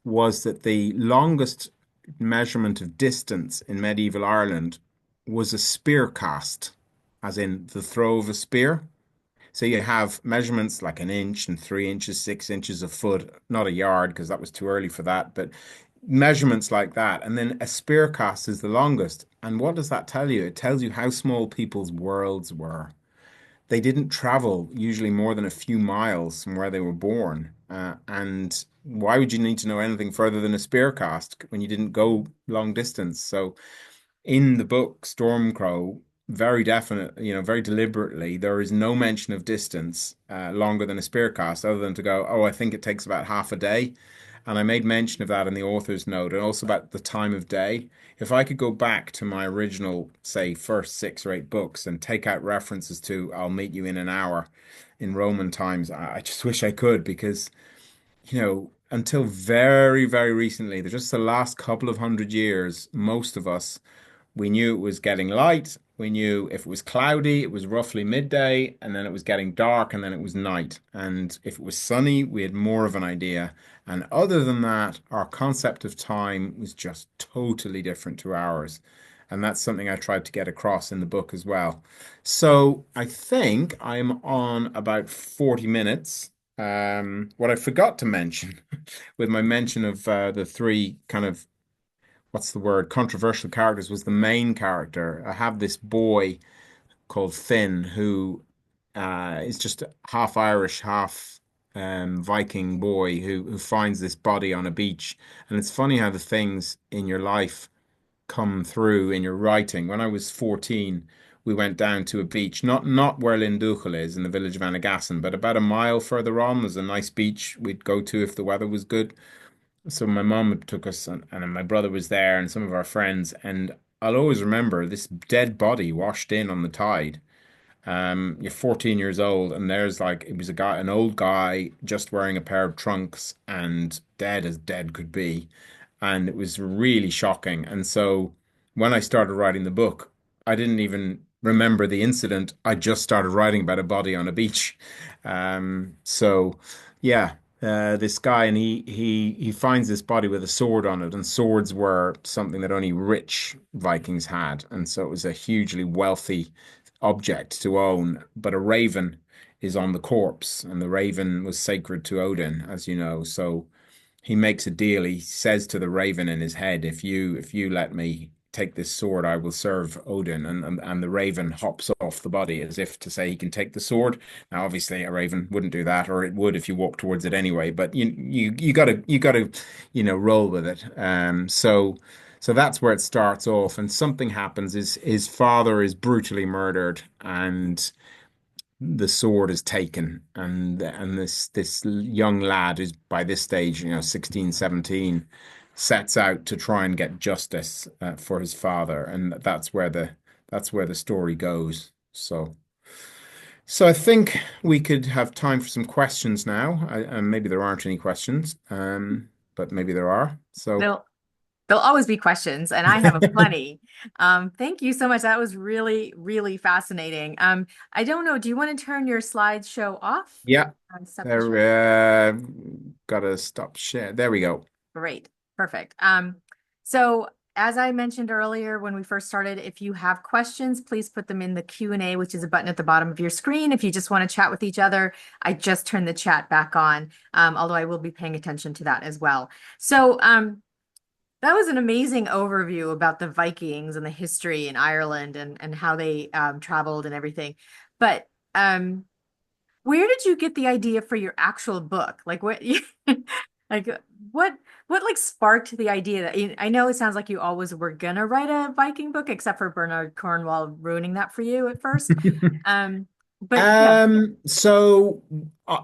Speaker 2: was that the longest measurement of distance in medieval Ireland was a spear cast, as in the throw of a spear. So you have measurements like an inch and 3 inches, 6 inches, a foot, not a yard because that was too early for that, but measurements like that. And then a spear cast is the longest. And what does that tell you? It tells you how small people's worlds were. They didn't travel usually more than a few miles from where they were born. And why would you need to know anything further than a spear cast when you didn't go long distance? So in the book Stormcrow, very definite, very deliberately, there is no mention of distance longer than a spear cast, other than to go, oh, I think it takes about half a day. And I made mention of that in the author's note, and also about the time of day. If I could go back to my original, say, first 6 or 8 books and take out references to "I'll meet you in an hour" in Roman times, I just wish I could, because until very, very recently, just the last couple of 100 years, most of us, we knew it was getting light. We knew if it was cloudy, it was roughly midday, and then it was getting dark, and then it was night. And if it was sunny, we had more of an idea. And other than that, our concept of time was just totally different to ours. And that's something I tried to get across in the book as well. So I think I'm on about 40 minutes. What I forgot to mention with my mention of the three kind of, what's the word, controversial characters, was the main character. I have this boy called Finn who is just a half Irish, half Viking boy who finds this body on a beach. And it's funny how the things in your life come through in your writing. When I was 14, we went down to a beach, not where Linduchel is in the village of Annagassan, but about a mile further on. There's a nice beach we'd go to if the weather was good. So my mom took us, and my brother was there, and some of our friends. And I'll always remember this dead body washed in on the tide. You're 14 years old, and there's like, it was a guy, an old guy, just wearing a pair of trunks and dead as dead could be. and it was really shocking. And so when I started writing the book, I didn't even remember the incident. I just started writing about a body on a beach. So yeah, this guy, and he finds this body with a sword on it, and swords were something that only rich Vikings had, and so it was a hugely wealthy object to own. But a raven is on the corpse, and the raven was sacred to Odin, as you know. So he makes a deal. He says to the raven in his head, if you let me take this sword, I will serve Odin. And the raven hops off the body as if to say he can take the sword. Now, obviously, a raven wouldn't do that, or it would if you walk towards it anyway. But you gotta roll with it. So that's where it starts off, and something happens. His father is brutally murdered, and the sword is taken, and this young lad who's by this stage 16, 17, sets out to try and get justice for his father, and that's where the story goes. So I think we could have time for some questions now. And maybe there aren't any questions, but maybe there are. So
Speaker 1: There'll there'll always be questions, and I have a plenty. Thank you so much. That was really, really fascinating. I don't know, do you want to turn your slideshow off?
Speaker 2: yeah,
Speaker 1: Stop the share.
Speaker 2: there. Gotta stop share. There we go.
Speaker 1: Great. Perfect. So as I mentioned earlier when we first started, if you have questions, please put them in the Q&A, which is a button at the bottom of your screen. If you just want to chat with each other, I just turned the chat back on, although I will be paying attention to that as well. So that was an amazing overview about the Vikings and the history in Ireland and how they traveled and everything. But where did you get the idea for your actual book? Like what like what like sparked the idea that I know it sounds like you always were gonna write a Viking book, except for Bernard Cornwell ruining that for you at first. Um, but yeah.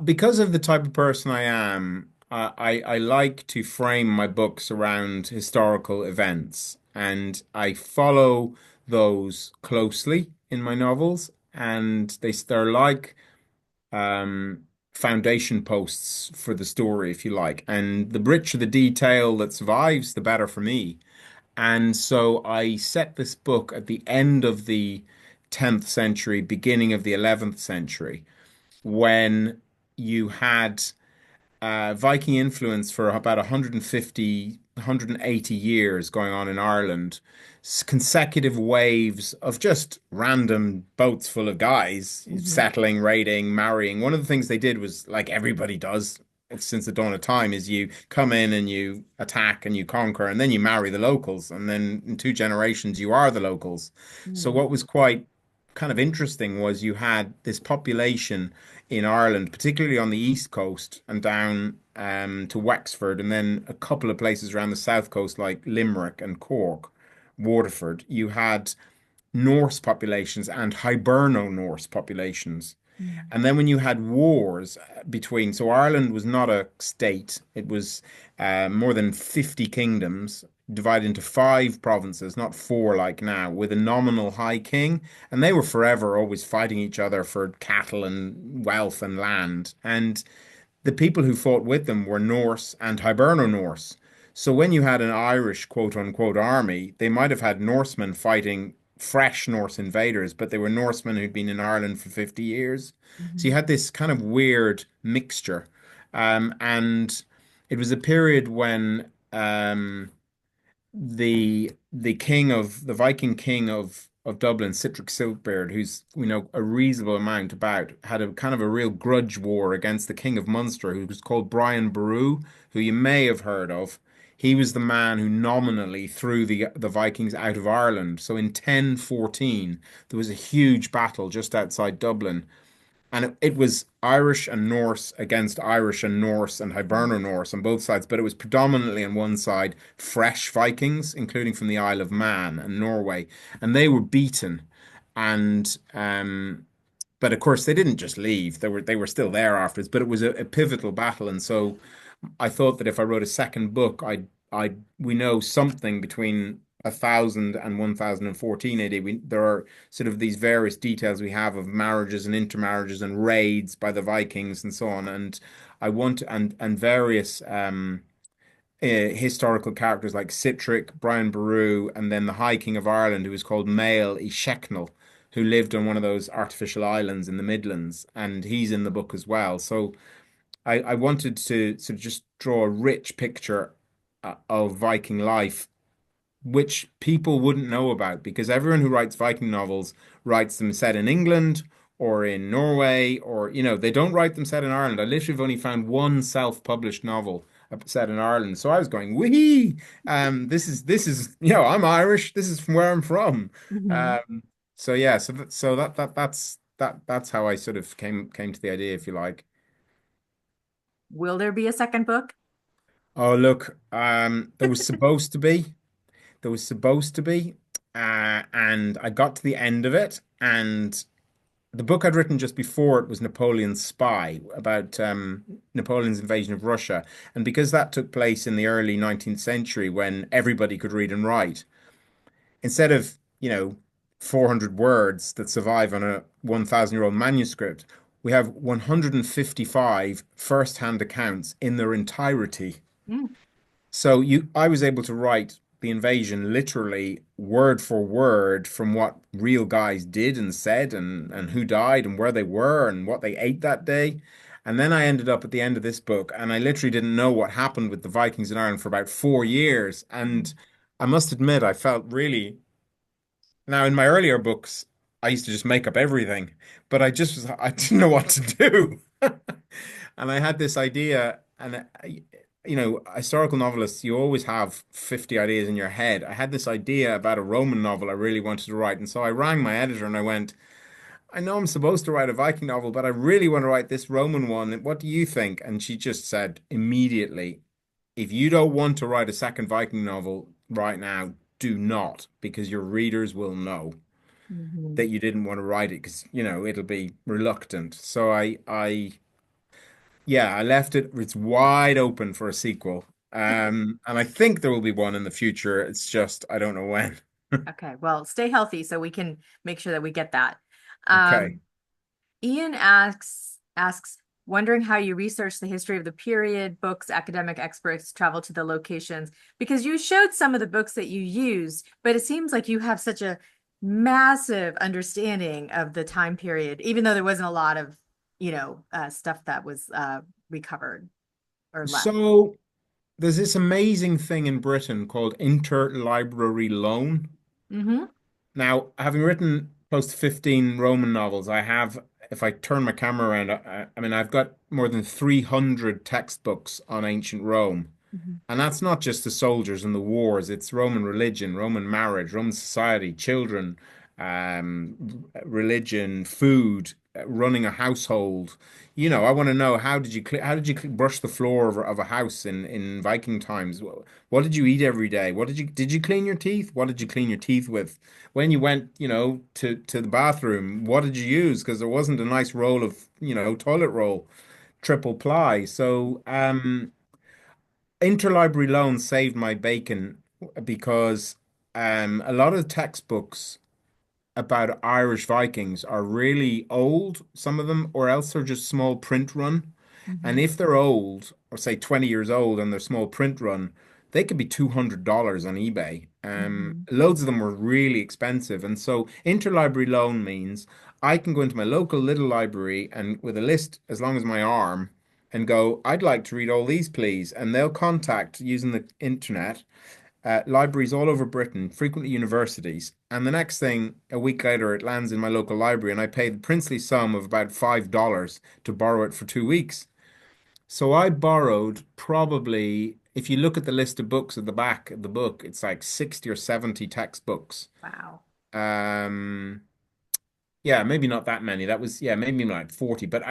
Speaker 2: Because of the type of person I am, I like to frame my books around historical events, and I follow those closely in my novels, and they're like um, foundation posts for the story, if you like. And the richer the detail that survives, the better for me. And so I set this book at the end of the 10th century, beginning of the 11th century, when you had Viking influence for about 150, 180 years going on in Ireland, consecutive waves of just random boats full of guys
Speaker 1: Mhm.
Speaker 2: settling, raiding, marrying. One of the things they did was like everybody does since the dawn of time is you come in and you attack and you conquer and then you marry the locals, and then in 2 generations you are the locals. So
Speaker 1: Mhm.
Speaker 2: what was quite kind of interesting was you had this population in Ireland, particularly on the east coast and down to Wexford, and then a couple of places around the south coast like Limerick and Cork, Waterford. You had Norse populations and Hiberno-Norse populations.
Speaker 1: Mhm.
Speaker 2: And then when you had wars between, so Ireland was not a state, it was more than 50 kingdoms divided into 5 provinces, not four like now, with a nominal high king. And they were forever always fighting each other for cattle and wealth and land. And the people who fought with them were Norse and Hiberno-Norse. So when you had an Irish quote unquote army, they might have had Norsemen fighting fresh Norse invaders, but they were Norsemen who'd been in Ireland for 50 years. So you
Speaker 1: Mhm.
Speaker 2: had this kind of weird mixture. And it was a period when the Viking king of Dublin, Sitric Silkbeard, who's we know a reasonable amount about, had a kind of a real grudge war against the king of Munster, who was called Brian Boru, who you may have heard of. He was the man who nominally threw the Vikings out of Ireland. So in 1014, there was a huge battle just outside Dublin, and it was Irish and Norse against Irish and Norse and Hiberno Norse on both sides, but it was predominantly on one side fresh Vikings, including from the Isle of Man and Norway, and they were beaten. And but of course they didn't just leave; they were still there afterwards. But it was a pivotal battle, and so I thought that if I wrote a second book, I we know something between 1000 and 1014 AD. There are sort of these various details we have of marriages and intermarriages and raids by the Vikings and so on. And I want and various historical characters like Sihtric, Brian Boru, and then the High King of Ireland, who was called Mael y Shecnel, who lived on one of those artificial islands in the Midlands, and he's in the book as well. So I wanted to sort of just draw a rich picture of Viking life which people wouldn't know about because everyone who writes Viking novels writes them set in England or in Norway or, they don't write them set in Ireland. I literally have only found one self-published novel set in Ireland. So I was going, wee, this is, I'm Irish. This is from where I'm from.
Speaker 1: Hmm.
Speaker 2: Um, so yeah, that's how I sort of came to the idea, if you like.
Speaker 1: Will there be a second book?
Speaker 2: Oh, look, there was supposed to be. There was supposed to be, and I got to the end of it, and the book I'd written just before it was Napoleon's Spy about Napoleon's invasion of Russia, and because that took place in the early 19th century when everybody could read and write, instead of 400 words that survive on a 1,000-year-old manuscript, we have 155 first-hand accounts in their entirety.
Speaker 1: Mm.
Speaker 2: So I was able to write the invasion literally word for word from what real guys did and said and who died and where they were and what they ate that day. And then I ended up at the end of this book and I literally didn't know what happened with the Vikings in Ireland for about 4 years. And I must admit, I felt really now in my earlier books, I used to just make up everything, but I didn't know what to do. And I had this idea, and historical novelists, you always have 50 ideas in your head. I had this idea about a Roman novel I really wanted to write. And so I rang my editor and I went, I know I'm supposed to write a Viking novel, but I really want to write this Roman one. What do you think? And she just said immediately, if you don't want to write a second Viking novel right now, do not, because your readers will know
Speaker 1: Hmm.
Speaker 2: that you didn't want to write it because, it'll be reluctant. So yeah, I left it. It's wide open for a sequel. And I think there will be one in the future. It's just I don't know when.
Speaker 1: Okay, well, stay healthy so we can make sure that we get that.
Speaker 2: Okay.
Speaker 1: Um, Ian asks, wondering how you research the history of the period, books, academic experts travel to the locations, because you showed some of the books that you used, but it seems like you have such a massive understanding of the time period, even though there wasn't a lot of, stuff that was recovered or left.
Speaker 2: So there's this amazing thing in Britain called interlibrary loan.
Speaker 1: Mm-hmm.
Speaker 2: Now, having written close to 15 Roman novels, I have, if I turn my camera around, I mean, I've got more than 300 textbooks on ancient Rome.
Speaker 1: Mm-hmm.
Speaker 2: And that's not just the soldiers and the wars, it's Roman religion, Roman marriage, Roman society, children, religion, food, running a household. I want to know brush the floor of a house in Viking times? What did you eat every day? Did you clean your teeth? What did you clean your teeth with? When you went, to the bathroom, what did you use? Because there wasn't a nice roll of, toilet roll, triple ply. So, interlibrary loan saved my bacon because a lot of textbooks about Irish Vikings are really old, some of them, or else they're just small print run. And
Speaker 1: Mm-hmm.
Speaker 2: if they're old, or say 20 years old and they're small print run, they could be $200 on eBay.
Speaker 1: Mm-hmm.
Speaker 2: Loads of them were really expensive. And so interlibrary loan means I can go into my local little library and with a list as long as my arm and go, I'd like to read all these, please. And they'll contact using the internet libraries all over Britain, frequently universities. And the next thing, a week later, it lands in my local library, and I pay the princely sum of about $5 to borrow it for 2 weeks. So I borrowed probably, if you look at the list of books at the back of the book, it's like 60 or 70 textbooks.
Speaker 1: Wow.
Speaker 2: Um, yeah, maybe not that many. That was, yeah, maybe like 40. But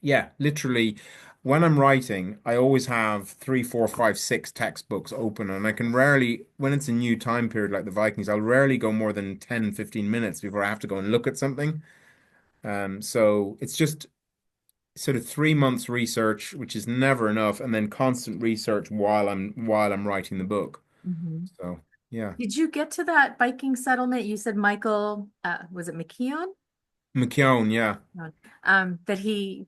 Speaker 2: yeah, literally, when I'm writing, I always have three, four, five, six textbooks open, and I can rarely, when it's a new time period like the Vikings, I'll rarely go more than 10, 15 minutes before I have to go and look at something. So it's just sort of 3 months research, which is never enough, and then constant research while I'm writing the book.
Speaker 1: Mm-hmm.
Speaker 2: So yeah,
Speaker 1: Did you get to that Viking settlement? You said Michael, was it McKeon?
Speaker 2: McKeown, yeah.
Speaker 1: That he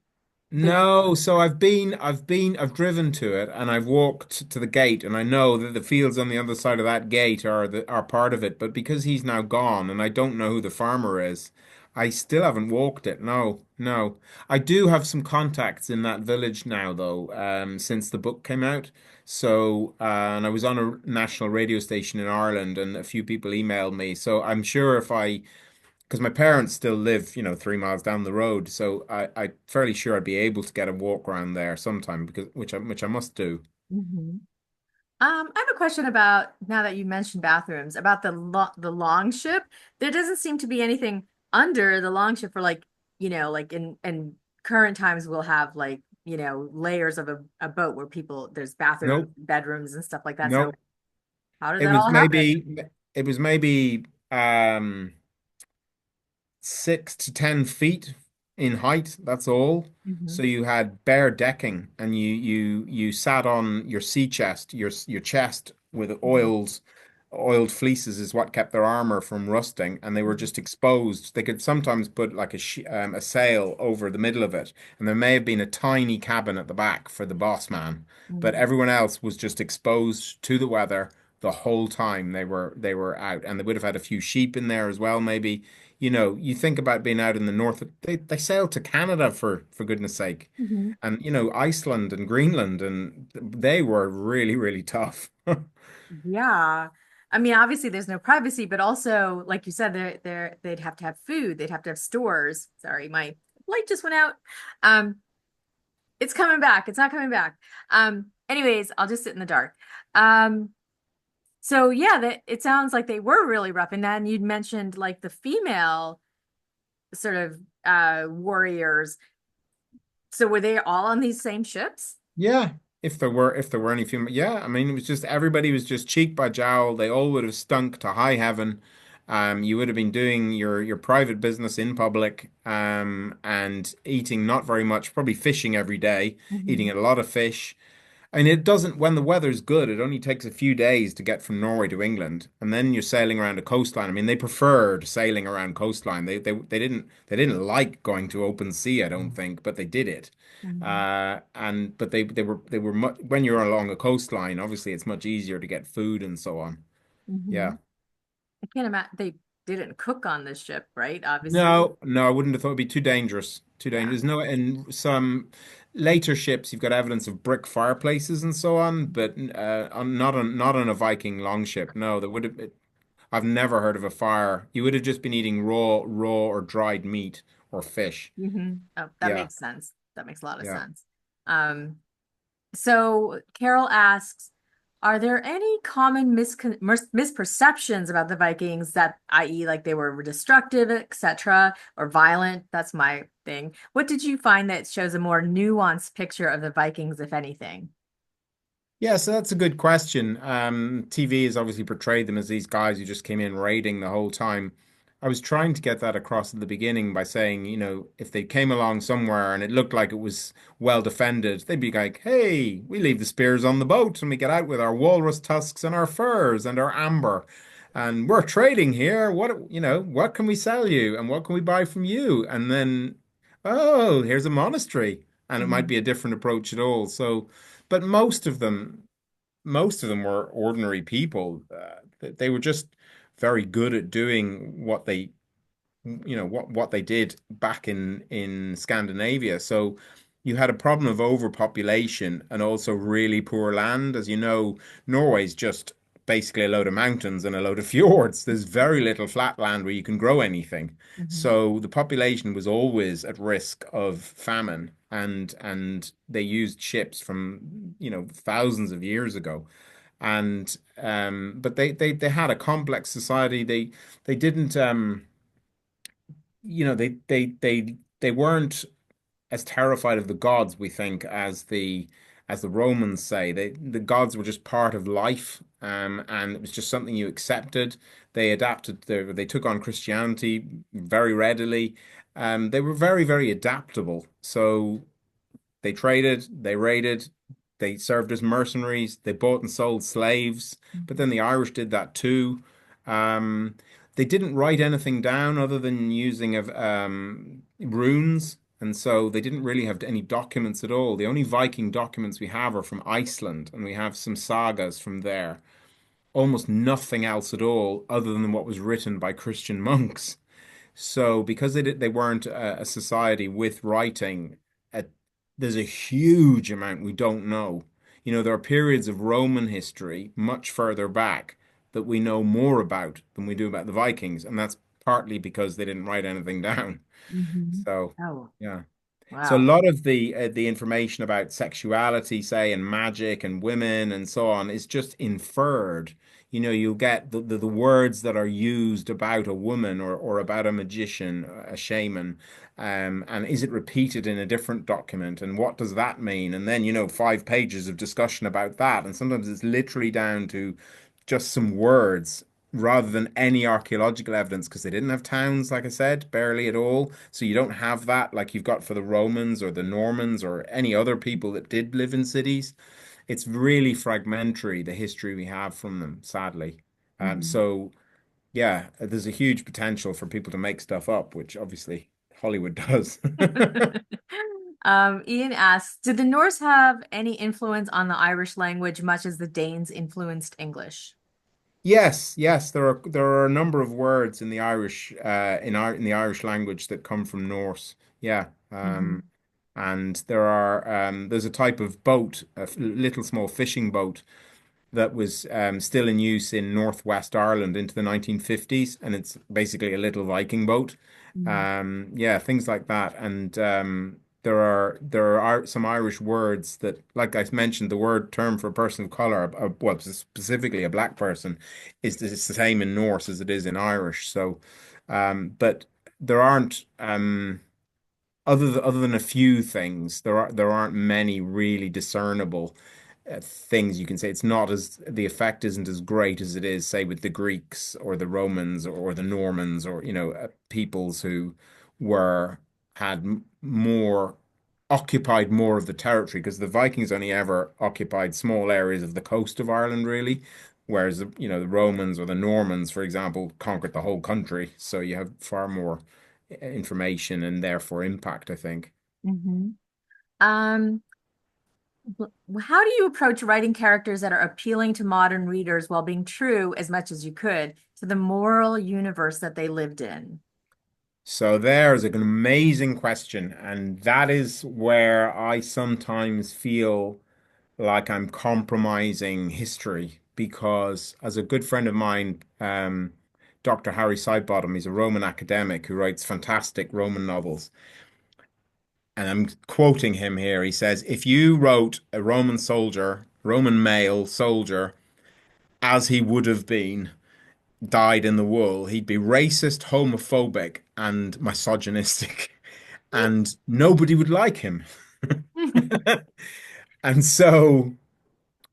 Speaker 2: No, so I've driven to it and I've walked to the gate and I know that the fields on the other side of that gate are part of it. But because he's now gone and I don't know who the farmer is, I still haven't walked it. No, no. I do have some contacts in that village now though, since the book came out. So, and I was on a national radio station in Ireland and a few people emailed me. So I'm sure if I because my parents still live, 3 miles down the road. So I'm fairly sure I'd be able to get a walk around there sometime because which I must do.
Speaker 1: Mhm. I have a question about now that you mentioned bathrooms about the long ship. There doesn't seem to be anything under the long ship for like, like in current times we'll have like, layers of a boat where people there's bathrooms,
Speaker 2: Nope,
Speaker 1: bedrooms and stuff like that. So
Speaker 2: nope.
Speaker 1: how did
Speaker 2: It
Speaker 1: that
Speaker 2: was
Speaker 1: all happen?
Speaker 2: maybe it was maybe 6 to 10 feet in height. That's all. So
Speaker 1: Hmm.
Speaker 2: you had bare decking, and you sat on your sea chest, your chest with
Speaker 1: Hmm.
Speaker 2: oiled fleeces is what kept their armor from rusting, and they were
Speaker 1: Hmm.
Speaker 2: just exposed. They could sometimes put like a sail over the middle of it, and there may have been a tiny cabin at the back for the boss man, but
Speaker 1: Hmm.
Speaker 2: everyone else was just exposed to the weather the whole time they were out, and they would have had a few sheep in there as well, maybe. You think about being out in the north, they sailed to Canada for goodness sake.
Speaker 1: Hmm.
Speaker 2: And Iceland and Greenland and they were really, really tough.
Speaker 1: Yeah. I mean, obviously there's no privacy, but also, like you said, they'd have to have food, they'd have to have stores. Sorry, my light just went out. Um, it's coming back. It's not coming back. Anyways, I'll just sit in the dark. Um, so yeah, that it sounds like they were really rough. And then you'd mentioned like the female sort of warriors. So were they all on these same ships?
Speaker 2: Yeah, if there were any female, yeah, I mean it was just everybody was just cheek by jowl. They all would have stunk to high heaven. You would have been doing your private business in public, and eating not very much, probably fishing every day, eating
Speaker 1: Hmm.
Speaker 2: a lot of fish. I mean, it doesn't, when the weather's good, it only takes a few days to get from Norway to England, and then you're sailing around a coastline. I mean, they preferred sailing around coastline. They didn't like going to open sea, I don't think, but they did it.
Speaker 1: Hmm.
Speaker 2: And but they were much, when you're along a coastline, obviously it's much easier to get food and so on.
Speaker 1: Hmm.
Speaker 2: Yeah.
Speaker 1: I can't imagine they didn't cook on this ship, right? Obviously.
Speaker 2: No, no, I wouldn't have thought it'd be too dangerous. Too
Speaker 1: Yeah.
Speaker 2: dangerous. No, in some later ships, you've got evidence of brick fireplaces and so on, but not on a Viking longship. No, there would have. I've never heard of a fire. You would have just been eating raw or dried meat or fish.
Speaker 1: Hmm. Oh, that
Speaker 2: Yeah,
Speaker 1: makes sense. That makes a lot of
Speaker 2: yeah.
Speaker 1: sense. Um, so Carol asks, are there any common misperceptions about the Vikings that, i.e., like they were destructive, etc., or violent? That's my thing. What did you find that shows a more nuanced picture of the Vikings, if anything?
Speaker 2: Yeah, so that's a good question. TV has obviously portrayed them as these guys who just came in raiding the whole time. I was trying to get that across at the beginning by saying, if they came along somewhere and it looked like it was well defended, they'd be like, hey, we leave the spears on the boat and we get out with our walrus tusks and our furs and our amber. And we're trading here. What can we sell you and what can we buy from you? And then, oh, here's a monastery. And it might
Speaker 1: Mhm.
Speaker 2: be a different approach at all. So, but most of them were ordinary people. They were just very good at doing what they did back in Scandinavia. So you had a problem of overpopulation and also really poor land. As you know, Norway's just basically a load of mountains and a load of fjords. There's very little flat land where you can grow anything.
Speaker 1: Mhm.
Speaker 2: So the population was always at risk of famine, and they used ships from, thousands of years ago. And but they had a complex society. They didn't they weren't as terrified of the gods, we think, as the Romans say. The gods were just part of life, and it was just something you accepted. They adapted. They took on Christianity very readily. They were very, very adaptable. So they traded, they raided, they served as mercenaries, they bought and sold slaves, but then
Speaker 1: Mhm.
Speaker 2: the Irish did that too. They didn't write anything down other than using of runes. And so they didn't really have any documents at all. The only Viking documents we have are from Iceland, and we have some sagas from there. Almost nothing else at all, other than what was written by Christian monks. So because they weren't a society with writing, uh, there's a huge amount we don't know. You know, there are periods of Roman history much further back that we know more about than we do about the Vikings, and that's partly because they didn't write anything down.
Speaker 1: Hmm.
Speaker 2: So,
Speaker 1: Oh,
Speaker 2: yeah. So a
Speaker 1: wow.
Speaker 2: lot of the information about sexuality, say, and magic and women and so on is just inferred. You know, you'll get the words that are used about a woman or about a magician, a shaman, and is it repeated in a different document? And what does that mean? And then, 5 pages of discussion about that. And sometimes it's literally down to just some words rather than any archaeological evidence because they didn't have towns, like I said, barely at all. So you don't have that like you've got for the Romans or the Normans or any other people that did live in cities. It's really fragmentary, the history we have from them, sadly.
Speaker 1: Hmm.
Speaker 2: So yeah, there's a huge potential for people to make stuff up, which obviously Hollywood does.
Speaker 1: Ian asks, did the Norse have any influence on the Irish language, much as the Danes influenced English?
Speaker 2: Yes, yes, there are a number of words in the Irish in the Irish language that come from Norse. Yeah,
Speaker 1: Hmm.
Speaker 2: and there's a type of boat, little small fishing boat that was still in use in Northwest Ireland into the 1950s, and it's basically a little Viking boat. Yeah, things like that, and there are some Irish words that, like I mentioned, the word term for a person of color, well, specifically a black person, is it's the same in Norse as it is in Irish. So, but there aren't. Other than a few things, there aren't many really discernible things you can say. It's not as the effect isn't as great as it is, say, with the Greeks or the Romans or the Normans or peoples who were had more occupied more of the territory because the Vikings only ever occupied small areas of the coast of Ireland, really. Whereas the Romans or the Normans, for example, conquered the whole country. So you have far more information and therefore impact, I think.
Speaker 1: Hmm. Um, how do you approach writing characters that are appealing to modern readers while being true as much as you could to the moral universe that they lived in?
Speaker 2: So there's an amazing question, and that is where I sometimes feel like I'm compromising history because, as a good friend of mine, Dr. Harry Sidebottom, he's a Roman academic who writes fantastic Roman novels. And I'm quoting him here. He says, if you wrote a Roman soldier, Roman male soldier, as he would have been, died in the wool, he'd be racist, homophobic, and misogynistic, and nobody would like him. And so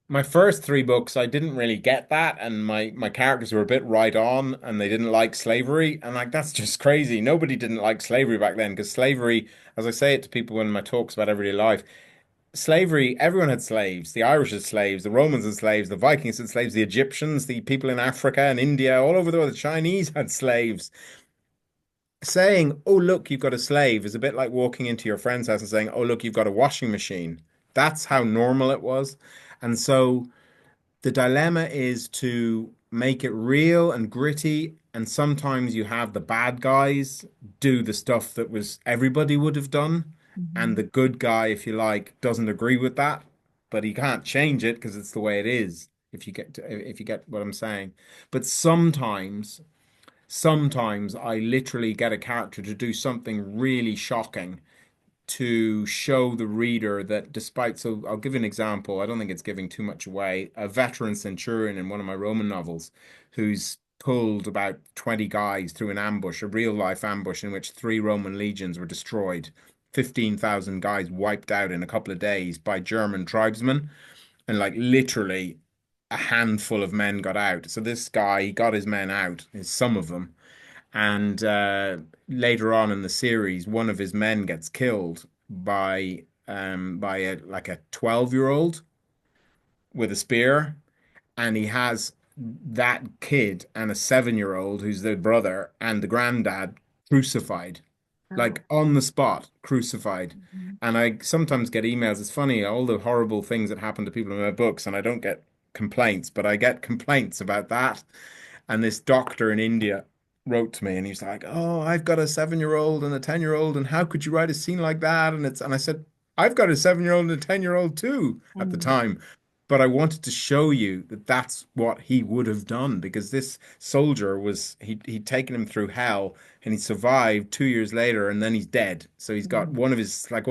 Speaker 2: my first 3 books, I didn't really get that, and my characters were a bit right on, and they didn't like slavery, and like that's just crazy. Nobody didn't like slavery back then because slavery, as I say it to people in my talks about everyday life, slavery, everyone had slaves. The Irish had slaves, the Romans had slaves, the Vikings had slaves, the Egyptians, the people in Africa and India, all over the world, the Chinese had slaves. Saying, "Oh, look, you've got a slave," is a bit like walking into your friend's house and saying, "Oh, look, you've got a washing machine." That's how normal it was. And so the dilemma is to make it real and gritty. And sometimes you have the bad guys do the stuff that was everybody would have done. And
Speaker 1: Mhm.
Speaker 2: the good guy, if you like, doesn't agree with that, but he can't change it because it's the way it is, if you get what I'm saying. But sometimes I literally get a character to do something really shocking to show the reader that so I'll give you an example. I don't think it's giving too much away. A veteran centurion in one of my Roman novels who's pulled about 20 guys through an ambush, a real life ambush in which 3 Roman legions were destroyed. 15,000 guys wiped out in a couple of days by German tribesmen. And like literally a handful of men got out. So this guy, he got his men out, some of them, and later on in the series, one of his men gets killed by a 12-year-old with a spear, and he has that kid and a 7-year-old who's the brother and the granddad crucified.
Speaker 1: Oh.
Speaker 2: like on the spot, crucified.
Speaker 1: Mhm.
Speaker 2: And I sometimes get emails. It's funny, all the horrible things that happen to people in my books, and I don't get complaints, but I get complaints about that. And this doctor in India wrote to me and he's like, "Oh, I've got a 7-year-old and a 10-year-old, and how could you write a scene like that?" And I said, "I've got a 7-year-old and a 10-year-old too at the
Speaker 1: Mhm.
Speaker 2: time." But I wanted to show you that that's what he would have done because this soldier was he'd taken him through hell and he survived 2 years later and then he's dead. So he's got
Speaker 1: Mhm.
Speaker 2: one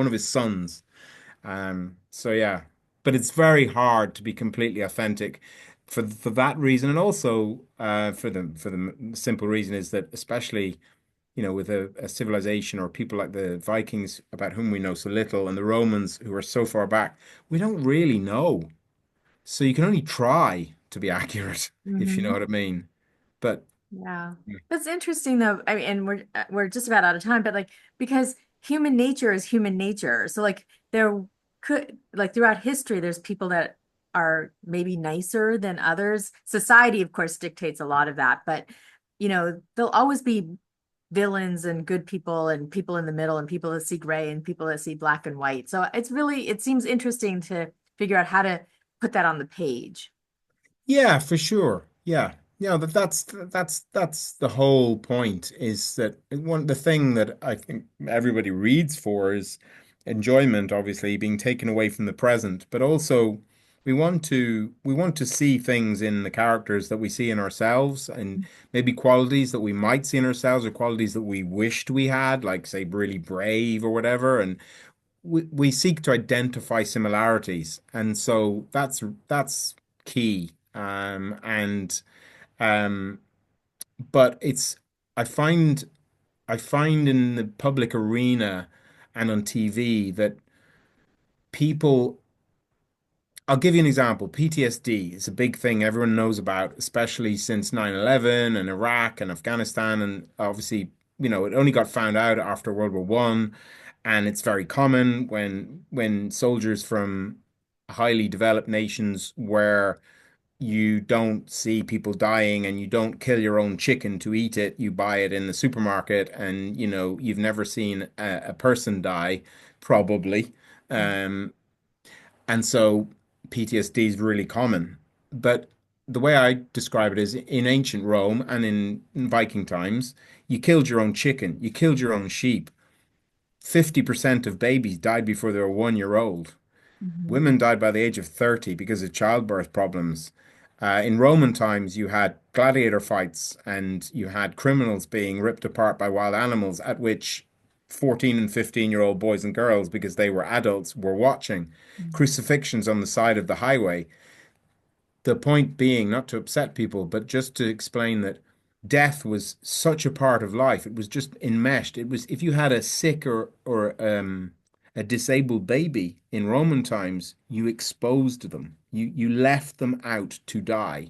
Speaker 2: of his sons. So yeah, but it's very hard to be completely authentic for that reason, and also for the simple reason is that especially with a civilization or people like the Vikings about whom we know so little, and the Romans who are so far back, we don't really know. So you can only try to be accurate, if you know
Speaker 1: Mhm.
Speaker 2: what I mean. But
Speaker 1: Yeah. That's interesting though. I mean, and we're just about out of time, but like because human nature is human nature. So like there could like throughout history there's people that are maybe nicer than others. Society of course dictates a lot of that, but there'll always be villains and good people and people in the middle and people that see gray and people that see black and white. So it seems interesting to figure out how to put that on the page.
Speaker 2: yeah, for sure. Yeah. Yeah, that's the whole point is that the thing that I think everybody reads for is enjoyment, obviously being taken away from the present, but also we want to see things in the characters that we see in ourselves and maybe qualities that we might see in ourselves or qualities that we wished we had, like say really brave or whatever, and we seek to identify similarities, and so that's key. And um, but I find I find in the public arena and on TV that people. I'll give you an example. PTSD is a big thing everyone knows about, especially since 9/11 and Iraq and Afghanistan. And obviously, it only got found out after World War One. And it's very common when soldiers from highly developed nations where you don't see people dying and you don't kill your own chicken to eat it, you buy it in the supermarket and you've never seen a person die, probably. Um, and so PTSD is really common. But the way I describe it is in ancient Rome and in Viking times, you killed your own chicken, you killed your own sheep. 50% of babies died before they were 1 year old.
Speaker 1: Mhm.
Speaker 2: Women died by the age of 30 because of childbirth problems. In Roman times, you had gladiator fights and you had criminals being ripped apart by wild animals, at which 14 and 15-year-old boys and girls, because they were adults, were watching. Crucifixions on the side of the highway. The point being not to upset people, but just to explain that death was such a part of life. It was just enmeshed. It was if you had a sick or a disabled baby in Roman times, you exposed them. You left them out to die.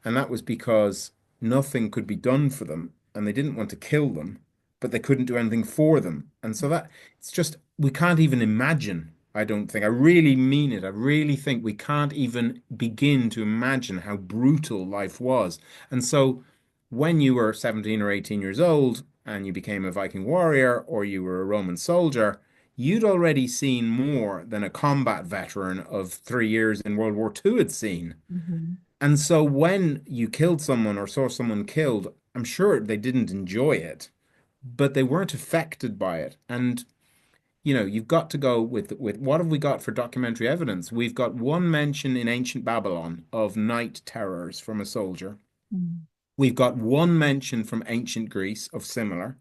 Speaker 2: And that was because nothing could be done for them, and they didn't want to kill them, but they couldn't do anything for them. And so that it's just, we can't even imagine, I don't think. I really mean it. I really think we can't even begin to imagine how brutal life was. And so when you were 17 or 18 years old and you became a Viking warrior or you were a Roman soldier, you'd already seen more than a combat veteran of 3 years in World War II had seen.
Speaker 1: Mhm.
Speaker 2: And so when you killed someone or saw someone killed, I'm sure they didn't enjoy it, but they weren't affected by it. And you've got to go with what have we got for documentary evidence? We've got one mention in ancient Babylon of night terrors from a soldier.
Speaker 1: Mhm.
Speaker 2: We've got one mention from ancient Greece of similar.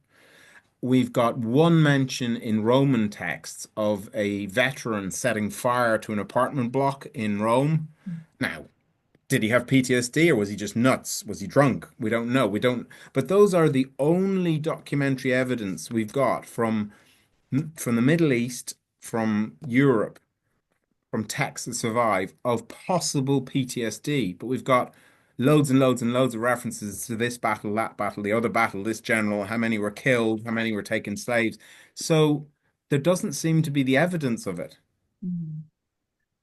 Speaker 2: We've got one mention in Roman texts of a veteran setting fire to an apartment block in Rome. Now, did he have PTSD or was he just nuts? Was he drunk? We don't know. We don't. But those are the only documentary evidence we've got from the Middle East, from Europe, from texts that survive of possible PTSD. But we've got loads and loads and loads of references to this battle, that battle, the other battle, this general, how many were killed, how many were taken slaves. So there doesn't seem to be the evidence of it.
Speaker 1: Mhm.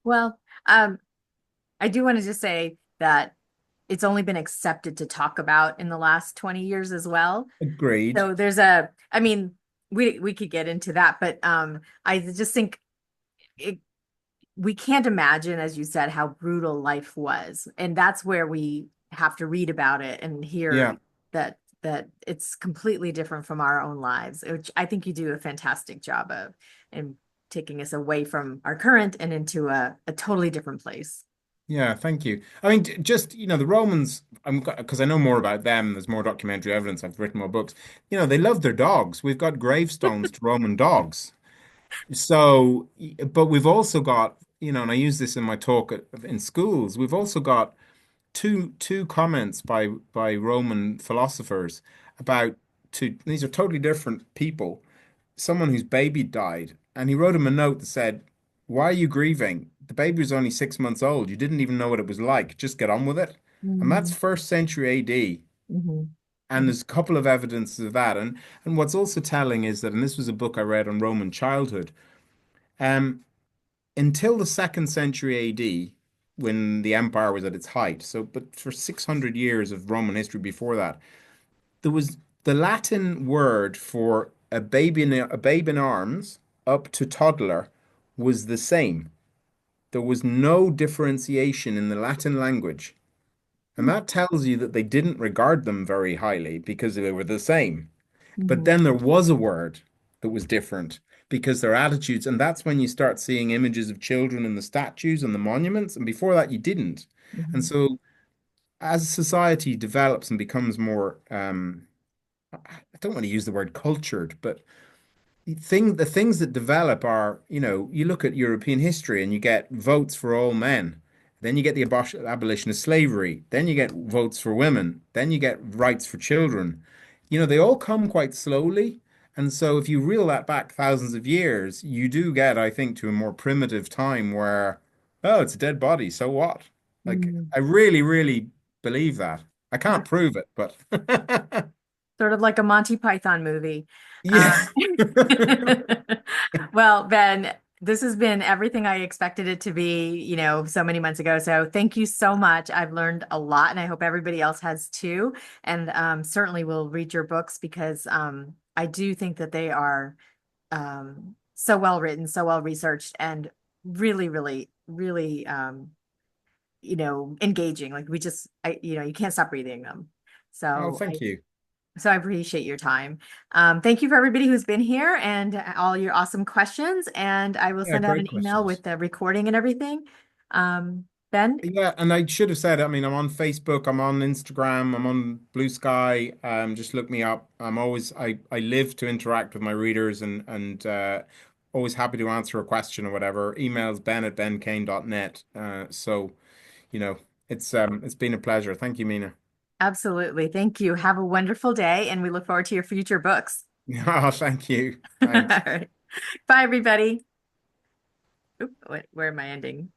Speaker 1: Well, I do want to just say that it's only been accepted to talk about in the last 20 years as well.
Speaker 2: Agreed.
Speaker 1: So I mean, we could get into that, but I just think it, we can't imagine, as you said, how brutal life was, and that's where we have to read about it and hear
Speaker 2: Yeah.
Speaker 1: that it's completely different from our own lives, which I think you do a fantastic job of, and taking us away from our current and into a totally different place.
Speaker 2: Yeah, thank you. I mean, just, the Romans, because I know more about them, there's more documentary evidence, I've written more books. They love their dogs. We've got gravestones to Roman dogs. So, but we've also got, and I use this in my talk in schools, we've also got two comments by Roman philosophers about these are totally different people. Someone whose baby died, and he wrote him a note that said, "Why are you grieving? The baby was only 6 months old. You didn't even know what it was like. Just get on with it." And that's
Speaker 1: Mm-hmm.
Speaker 2: first century AD.
Speaker 1: Mm-hmm.
Speaker 2: And there's a couple of evidences of that. And what's also telling is that, and this was a book I read on Roman childhood, um, until the second century AD, when the empire was at its height. So, but for 600 years of Roman history before that, there was the Latin word for a babe in arms up to toddler was the same. There was no differentiation in the Latin language. And that tells you that they didn't regard them very highly because they were the same. But
Speaker 1: Mm-hmm.
Speaker 2: then there was a word that was different because their attitudes, and that's when you start seeing images of children in the statues and the monuments, and before that you didn't. And
Speaker 1: Mm-hmm.
Speaker 2: so as society develops and becomes more, I don't want to use the word cultured, but the things that develop are, you look at European history and you get votes for all men. Then you get the abolition of slavery. Then you get votes for women. Then you get rights for children. They all come quite slowly. And so if you reel that back thousands of years, you do get, I think, to a more primitive time where, oh, it's a dead body. So what? Like,
Speaker 1: Mm-hmm.
Speaker 2: I really, really believe that. I can't prove it, but
Speaker 1: Sort of like a Monty Python movie.
Speaker 2: yeah.
Speaker 1: Um, well, Ben, this has been everything I expected it to be, so many months ago. So thank you so much. I've learned a lot, and I hope everybody else has too. And certainly will read your books because I do think that they are so well written, so well researched, and really, really, really, engaging. Like you can't stop reading them.
Speaker 2: Oh,
Speaker 1: So
Speaker 2: thank you.
Speaker 1: so I appreciate your time. Thank you for everybody who's been here and all your awesome questions. And I will
Speaker 2: Yeah,
Speaker 1: send out
Speaker 2: great
Speaker 1: an email
Speaker 2: questions.
Speaker 1: with the recording and everything. Ben,
Speaker 2: Yeah, and I should have said, I mean, I'm on Facebook, I'm on Instagram, I'm on Blue Sky. Just look me up. I live to interact with my readers and always happy to answer a question or whatever. Emails ben@benkane.net. So, you know, it's been a pleasure. Thank you, Mina.
Speaker 1: absolutely. Thank you. Have a wonderful day, and we look forward to your future books.
Speaker 2: Oh, thank you.
Speaker 1: All
Speaker 2: Thanks.
Speaker 1: right. Bye, everybody. Oop, wait, where am I ending?